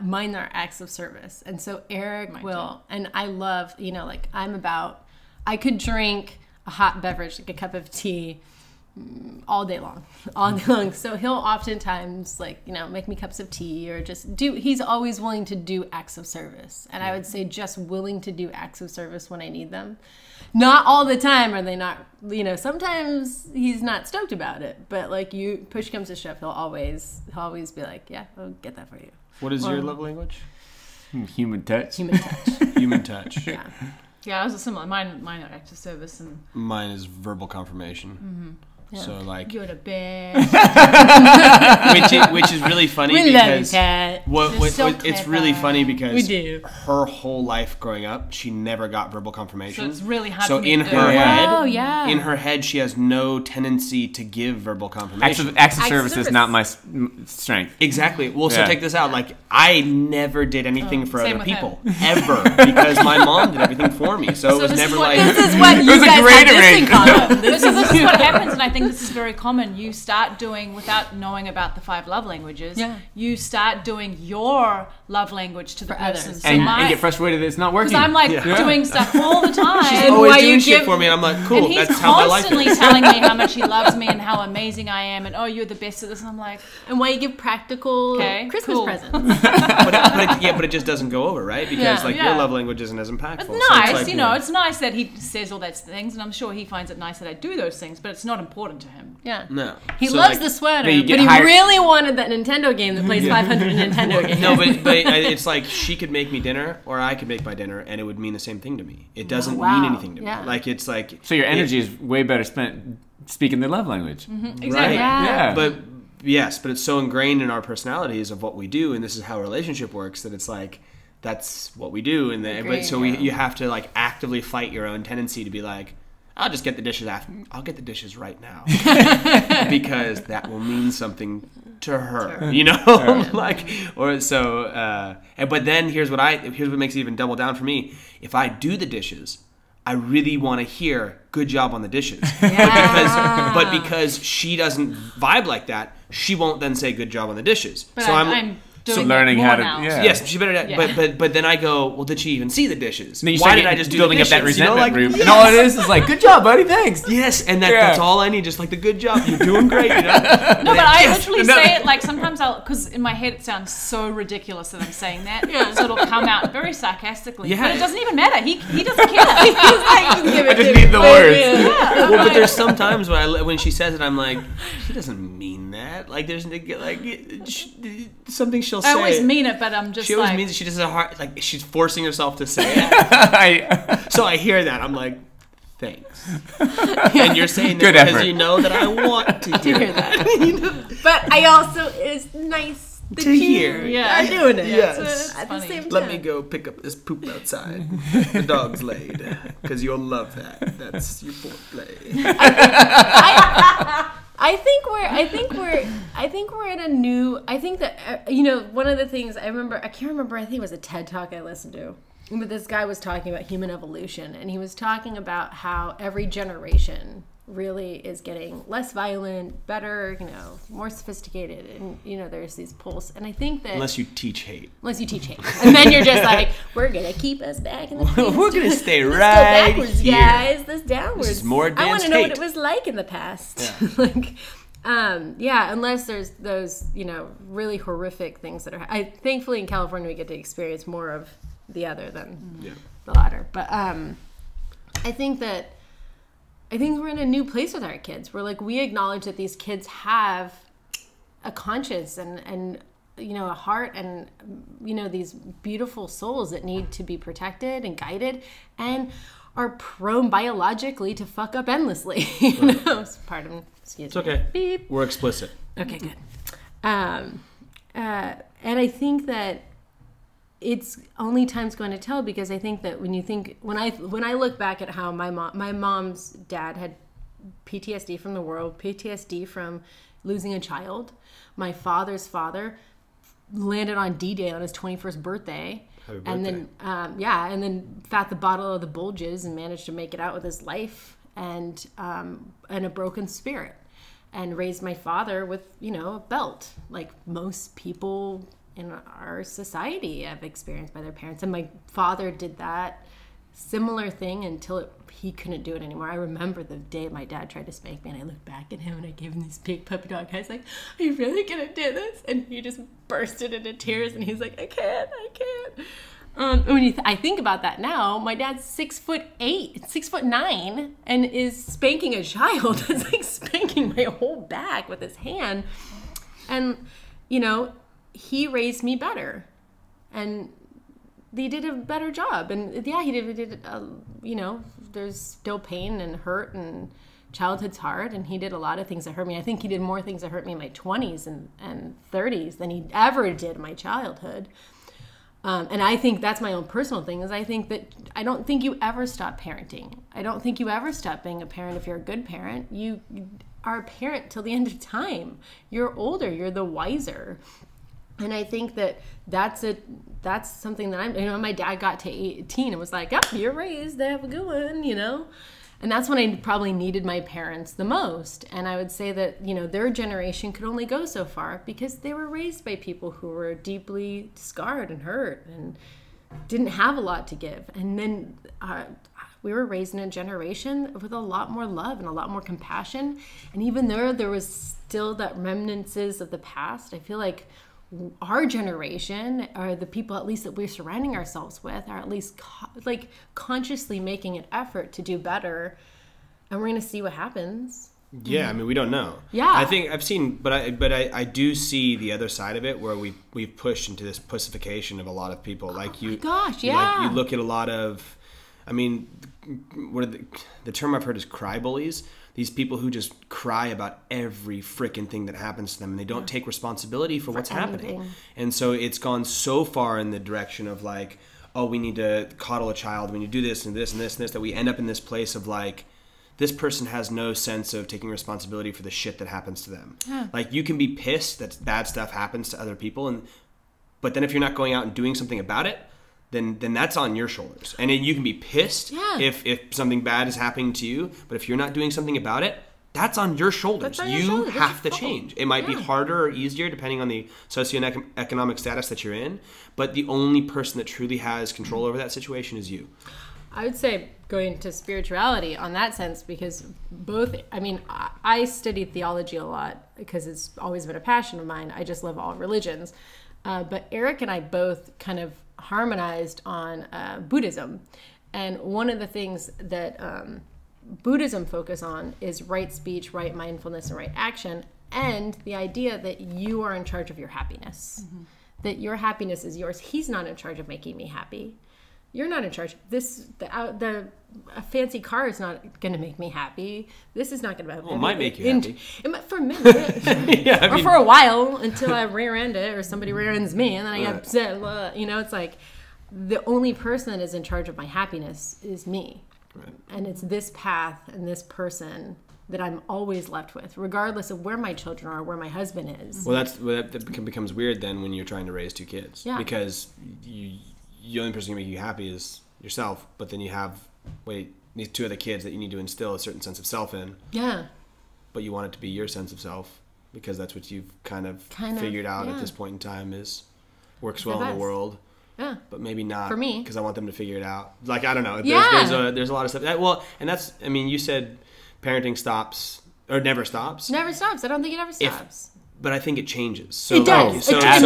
mine are acts of service. And so Eric will, and I love, like I could drink a hot beverage, like a cup of tea, all day long. So he'll oftentimes make me cups of tea or just he's always willing to do acts of service. And I would say just willing to do acts of service when I need them. Not all the time are they not, sometimes he's not stoked about it, but push comes to shove, he'll always be like, yeah, I'll get that for you. What is your love language? Human touch. Human touch. Human touch. Yeah. Yeah, ours are similar. Mine are acts of service and Mine is verbal confirmation. Yeah. So you're the best. which is really funny We love you, because Kat. it's really funny because We do. her whole life growing up, she never got verbal So confirmation. it's really hard So for me in to do. her head, Oh, yeah. in her head, she has no tendency to give verbal confirmation. Acts of service is not my strength. Exactly. Well, so Yeah. take this out. I never did anything for same other with him. people ever because my mom did everything for me. So it was this never is what- like. This is what you was a guys great have this in arrangement. common. This is what happens, and I think this is very common. You start doing, without knowing about the 5 love languages, Yeah. you start doing your love language to the For person. others. So And get frustrated that it's not working. because I'm like Yeah. doing stuff all the time. She's And always why doing you shit give- for me, and I'm like, cool. and he's That's how my life constantly is. telling me how much he loves me and how amazing I am, and you're the best at this. And I'm like, And why you give practical Okay, Christmas cool. presents. but it just doesn't go over, right? Because Yeah. your Yeah. love language isn't as impactful. it's So nice, like, it's nice that he says all those things, and I'm sure he finds it nice that I do those things, but it's not important to him. Yeah. No, He So, loves like, the sweater, But you but get he hired- really wanted that Nintendo game that plays 500 Nintendo games. No, but it's like she could make me dinner, or I could make my dinner, and it would mean the same thing to me. It doesn't wow. mean anything to Yeah. me. Like it's like So your energy is way better spent speaking their love language. Exactly. right? Yeah. But yes, but it's so ingrained in our personalities of what we do, and this is how a relationship works. That it's like that's what we do, and but so you have to actively fight your own tendency to be like, I'll just get the dishes after. I'll get the dishes right now because that will mean something to her, But then here's what makes it even double down for me. If I do the dishes, I really want to hear "good job on the dishes," but because she doesn't vibe like that, she won't then say "good job on the dishes." But so I'm doing learning more how to- now. yeah. Yes, she better. Yeah. But then I go, well, did she even see the dishes? Then you Why start did I just do building the up that dishes? resentment room, yes. and all it is like, "Good job, buddy, thanks." Yes, and Yeah. that's all I need. Just the good job, you're doing great. No, but I Yes. literally No. say it sometimes because in my head it sounds so ridiculous that I'm saying that. So it'll come out very sarcastically. Yeah. But it doesn't even matter. He doesn't care. I just need the words. Well, but there's sometimes when she says it, I'm like, she doesn't mean that. Like there's something she'll say. I always mean it, but I'm just She always like, means it. She does a hard, she's forcing herself to say it. So I hear that. I'm like, thanks. And you're saying that Good because effort. you know that I want to hear that. But I also, it's nice that To you hear. Yeah. are doing it. Yes. It's At the funny. same time. Let me go pick up this poop outside. The dog's laid. Because you'll love that. That's your foreplay. I think we're in a new. I think that one of the things I remember. I can't remember. I think it was a TED talk I listened to. But this guy was talking about human evolution, and he was talking about how every generation really is getting less violent, better, more sophisticated, and there's these pulse. And I think that unless you teach hate, and then you're just like, we're gonna keep us back in the past. We're gonna stay Let's right go backwards, here. guys. This downwards. This is more I want advanced to know hate. what it was like in the past. Yeah. Unless there's those really horrific things that are. Thankfully in California we get to experience more of the other than the latter. But I think we're in a new place with our kids. We're like, we acknowledge that these kids have a conscience and a heart and these beautiful souls that need to be protected and guided and are prone biologically to fuck up endlessly. Pardon. Excuse me. It's okay. Beep. We're explicit. Okay, good. And I think that it's only time's going to tell, because I think that when I look back at how my mom's dad had PTSD from the world, PTSD from losing a child, my father's father landed on D-Day on his 21st birthday. Happy birthday. And then fat the bottle of the bulges and managed to make it out with his life and a broken spirit, and raised my father with a belt, like most people in our society have experienced by their parents. And my father did that similar thing until he couldn't do it anymore. I remember the day my dad tried to spank me, and I looked back at him and I gave him these big puppy dog eyes like, are you really gonna do this? And he just bursted into tears, and he's like, I can't. I think about that now, my dad's 6'8", 6'9", and is spanking a child. It's like spanking my whole back with his hand. And he raised me better, and he did a better job. And he did there's still pain and hurt, and childhood's hard, and he did a lot of things that hurt me. I think he did more things that hurt me in my 20s and 30s than he ever did in my childhood. And I think that's my own personal thing, is I don't think you ever stop parenting. I don't think you ever stop being a parent if you're a good parent. You are a parent till the end of time. You're older, you're the wiser. And I think that's something that my dad got to 18 and was like, oh, you're raised, have a good one, And that's when I probably needed my parents the most. And I would say that, their generation could only go so far because they were raised by people who were deeply scarred and hurt and didn't have a lot to give. And then we were raised in a generation with a lot more love and a lot more compassion. And even though there was still that remnants of the past, I feel like our generation, or the people at least that we're surrounding ourselves with, are at least consciously making an effort to do better, and we're going to see what happens. Yeah, I mean, we don't know. Yeah, I think I've seen, but I do see the other side of it, where we've pushed into this pussification of a lot of people. Like you, oh my gosh, yeah. Like you look at a lot of, I mean, what are the term I've heard is cry bullies. These people who just cry about every freaking thing that happens to them, and they don't take responsibility for what's happening. And so it's gone so far in the direction of like, oh, we need to coddle a child, we need to do this and this and this and this, that we end up in this place of like, this person has no sense of taking responsibility for the shit that happens to them. Yeah. Like, you can be pissed that bad stuff happens to other people, but then if you're not going out and doing something about it, then that's on your shoulders. And you can be pissed if something bad is happening to you, but if you're not doing something about it, that's on your shoulders. You have to change. It might be harder or easier depending on the socioeconomic status that you're in, but the only person that truly has control over that situation is you. I would say going to spirituality on that sense, because I studied theology a lot because it's always been a passion of mine. I just love all religions. But Eric and I both kind of harmonized on Buddhism. And one of the things that Buddhism focus on is right speech, right mindfulness, and right action, and the idea that you are in charge of your happiness, that your happiness is yours. He's not in charge of making me happy. You're not in charge. A fancy car is not going to make me happy. This is not going to. Well, it might make you happy. For a minute, or for a while, until I rear end it, or somebody rear ends me, and then I get upset. It's like the only person that is in charge of my happiness is me, and it's this path and this person that I'm always left with, regardless of where my children are, where my husband is. Well, that becomes weird then when you're trying to raise 2 kids. Yeah. Because the only person who can make you happy is yourself, but then you have, these 2 other kids that you need to instill a certain sense of self in. Yeah. But you want it to be your sense of self because that's what you've kind of figured out at this point in time works well in the world. Yeah. But maybe not for me, because I want them to figure it out. Like, I don't know. Yeah. There's a lot of stuff. And that's, I mean, you said parenting stops or never stops. Never stops. I don't think it ever stops. But I think it changes. So, it does. So I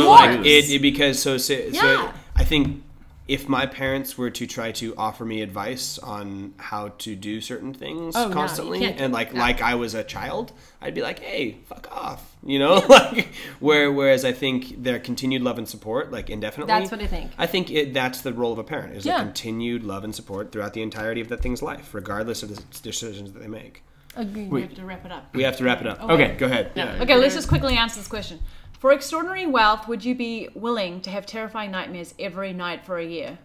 think if my parents were to try to offer me advice on how to do certain things constantly, and like I was a child, I'd be like, hey, fuck off, like whereas I think their continued love and support, like indefinitely. That's what I think. I think that's the role of a parent, is a continued love and support throughout the entirety of that thing's life, regardless of the decisions that they make. Agreed. We have to wrap it up. We have to wrap it up. Okay. Go ahead. Yeah. Okay, let's just quickly answer this question. For extraordinary wealth, would you be willing to have terrifying nightmares every night for a year?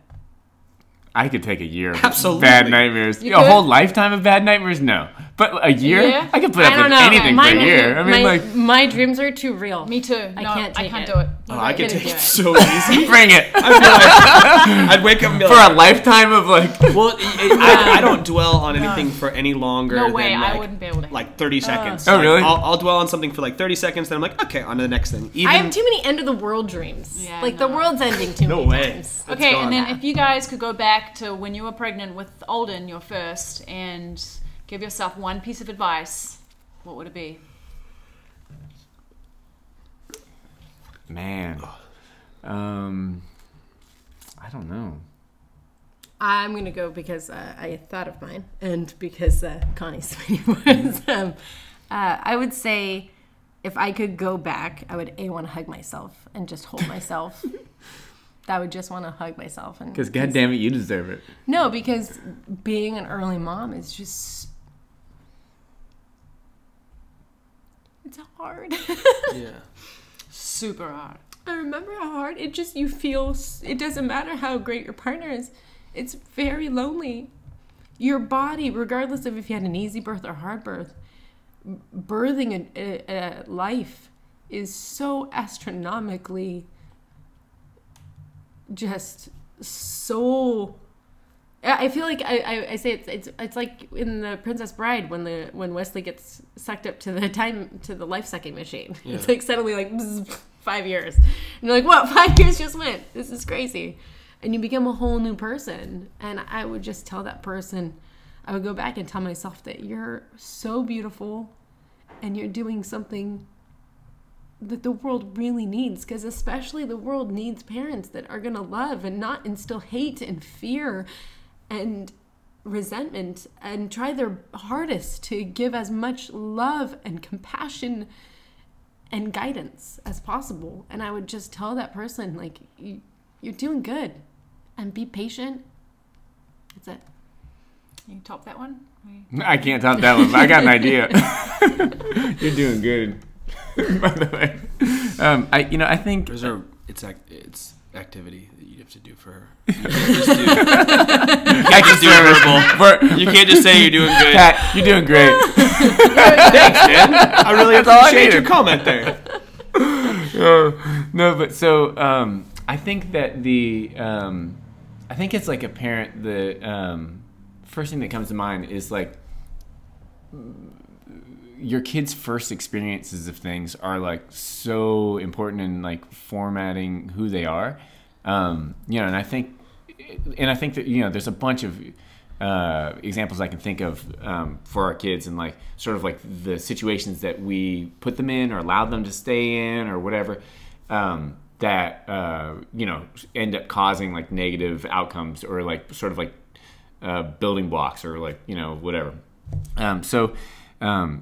I could take a year of Absolutely. bad nightmares. A whole lifetime of bad nightmares? No. But a year? Yeah. I could put up with anything for a year. I mean, my dreams are too real. Me too. I can't do it. Oh, I could take it so easy. bring it. I'd wake up and be for a lifetime of Well, I don't dwell on anything for any longer No way, than I wouldn't be able to. like 30 seconds. Oh, really? I'll dwell on something for like 30 seconds, then I'm like, okay, on to the next thing. I have too many end of the world dreams. Yeah, the world's ending too many times. Okay, gone. and then if you guys could go back to when you were pregnant with Alden, your first, and give yourself one piece of advice, what would it be? Man. I don't know. I'm going to go because I thought of mine and because Connie's was. I would say if I could go back, I would want to hug myself and just hold myself. I would just want to hug myself. Because goddamn it, you deserve it. No, because being an early mom is just... It's hard. Yeah. Super hard. I remember how hard it just, you feel, it doesn't matter how great your partner is. It's very lonely. Your body, regardless of if you had an easy birth or hard birth, birthing a life is so astronomically just so... I feel like I say it's like in The Princess Bride when Wesley gets sucked up to the life sucking machine. Yeah. It's like suddenly like bzz, 5 years, and you're like, what? 5 years just went. This is crazy, and you become a whole new person. And I would just tell that person, I would go back and tell myself that you're so beautiful, and you're doing something that the world really needs, because especially the world needs parents that are gonna love and not instill hate and fear and resentment, and try their hardest to give as much love and compassion and guidance as possible. And I would just tell that person, like, you're doing good, and be patient. That's it. Can you top that one? I can't top that one, but I got an idea. You're doing good. By the way, I think it's activity that you have to do for her. You can't just say you're doing good. Pat, you're doing great. Thanks, man. I really appreciate your comment there. No, but so I think that I think it's like a parent. The first thing that comes to mind is like your kids' first experiences of things are like so important in like formatting who they are, and I think that there's a bunch of examples I can think of for our kids, and like sort of like the situations that we put them in or allowed them to stay in or whatever, that end up causing like negative outcomes or like sort of like building blocks or like whatever.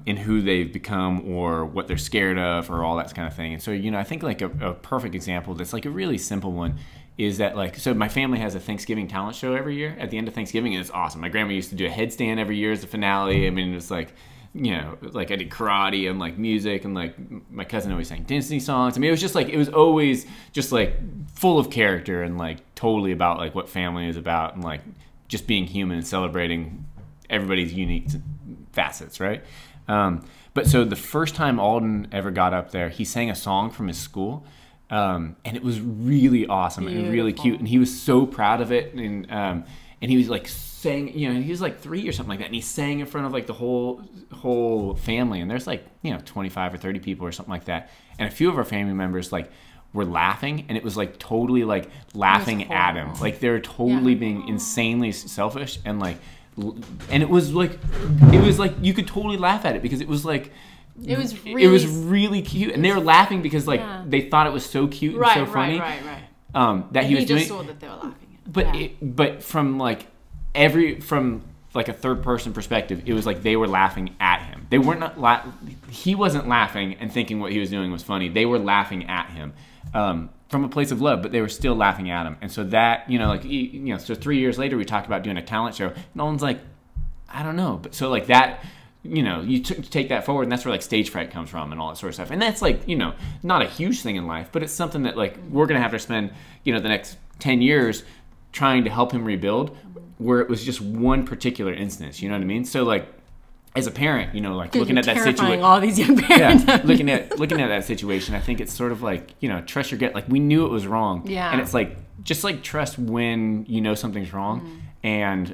In who they've become or what they're scared of or all that kind of thing. And so, I think like a perfect example that's like a really simple one is that like, so my family has a Thanksgiving talent show every year at the end of Thanksgiving, and it's awesome. My grandma used to do a headstand every year as the finale. I mean, it's like, like I did karate and like music, and like my cousin always sang Disney songs. I mean, it was just like, it was always just like full of character and like totally about like what family is about and like just being human and celebrating everybody's unique facets, right? But so the first time Alden ever got up there, he sang a song from his school. And it was really awesome and really cute. And he was so proud of it. And he was like sang, he was like 3 or something like that. And he sang in front of like the whole family. And there's like, 25 or 30 people or something like that. And a few of our family members like were laughing. And it was like totally like laughing at him. Like they were totally being insanely selfish. And like, and it was like you could totally laugh at it because it was like, it was really cute, and they were laughing because like they thought it was so cute and so funny. That he was doing. He just saw that they were laughing at it. But from like a third person perspective, it was like they were laughing at him. They weren't he wasn't laughing and thinking what he was doing was funny. They were laughing at him from a place of love, but they were still laughing at him. And so that so 3 years later we talked about doing a talent show. No one's like, I don't know, but so like that. You take that forward, and that's where like stage fright comes from and all that sort of stuff. And that's like, not a huge thing in life, but it's something that like we're going to have to spend, the next 10 years trying to help him rebuild, where it was just one particular instance, you know what I mean? So like as a parent, like looking at that situation, all these young parents. Yeah, looking at that situation, I think it's sort of like, trust your gut. Like we knew it was wrong. Yeah. And it's like, just like trust when something's wrong. And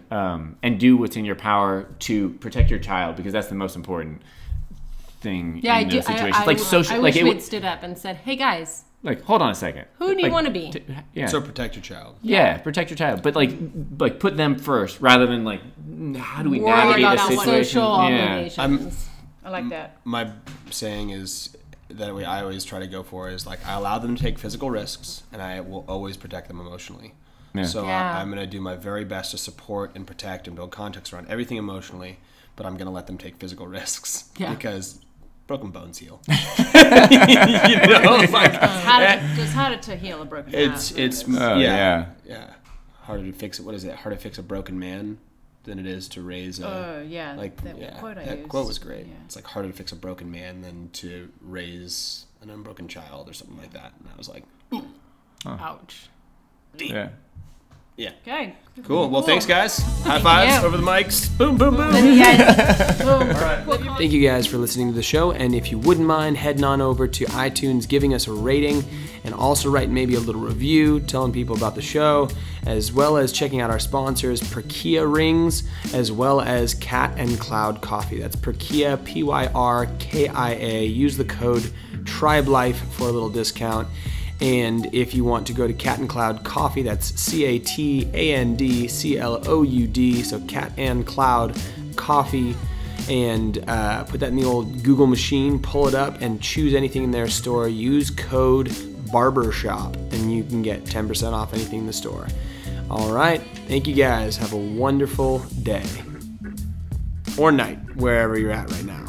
do what's in your power to protect your child, because that's the most important thing in those situations. I wish we'd stood up and said, "Hey guys, like hold on a second. Who do you want to be?" So protect your child. Yeah, protect your child, but like put them first rather than like how do we navigate this situation? Social obligations. I like that. My saying is that I always try to go for is like I allow them to take physical risks, and I will always protect them emotionally. Yeah. So I'm going to do my very best to support and protect and build context around everything emotionally, but I'm going to let them take physical risks because broken bones heal. It's harder to heal a broken heart. It's harder to fix it. What is it? Harder to fix a broken man than it is to raise a that quote was great. Yeah. It's like harder to fix a broken man than to raise an unbroken child or something like that. And I was like, ouch. Deep. Yeah. Okay. Cool. Well, thanks, guys. High fives over the mics. Boom, boom, boom. Love you guys. Boom. All right. Thank you guys for listening to the show. And if you wouldn't mind heading on over to iTunes, giving us a rating, and also writing maybe a little review, telling people about the show, as well as checking out our sponsors, Perkia Rings, as well as Cat and Cloud Coffee. That's Perkia, Pyrkia. Use the code TRIBELIFE for a little discount. And if you want to go to Cat and Cloud Coffee, that's CATANDCLOUD, so Cat and Cloud Coffee, and put that in the old Google machine, pull it up, and choose anything in their store. Use code BARBERSHOP, and you can get 10% off anything in the store. All right, thank you guys. Have a wonderful day or night, wherever you're at right now.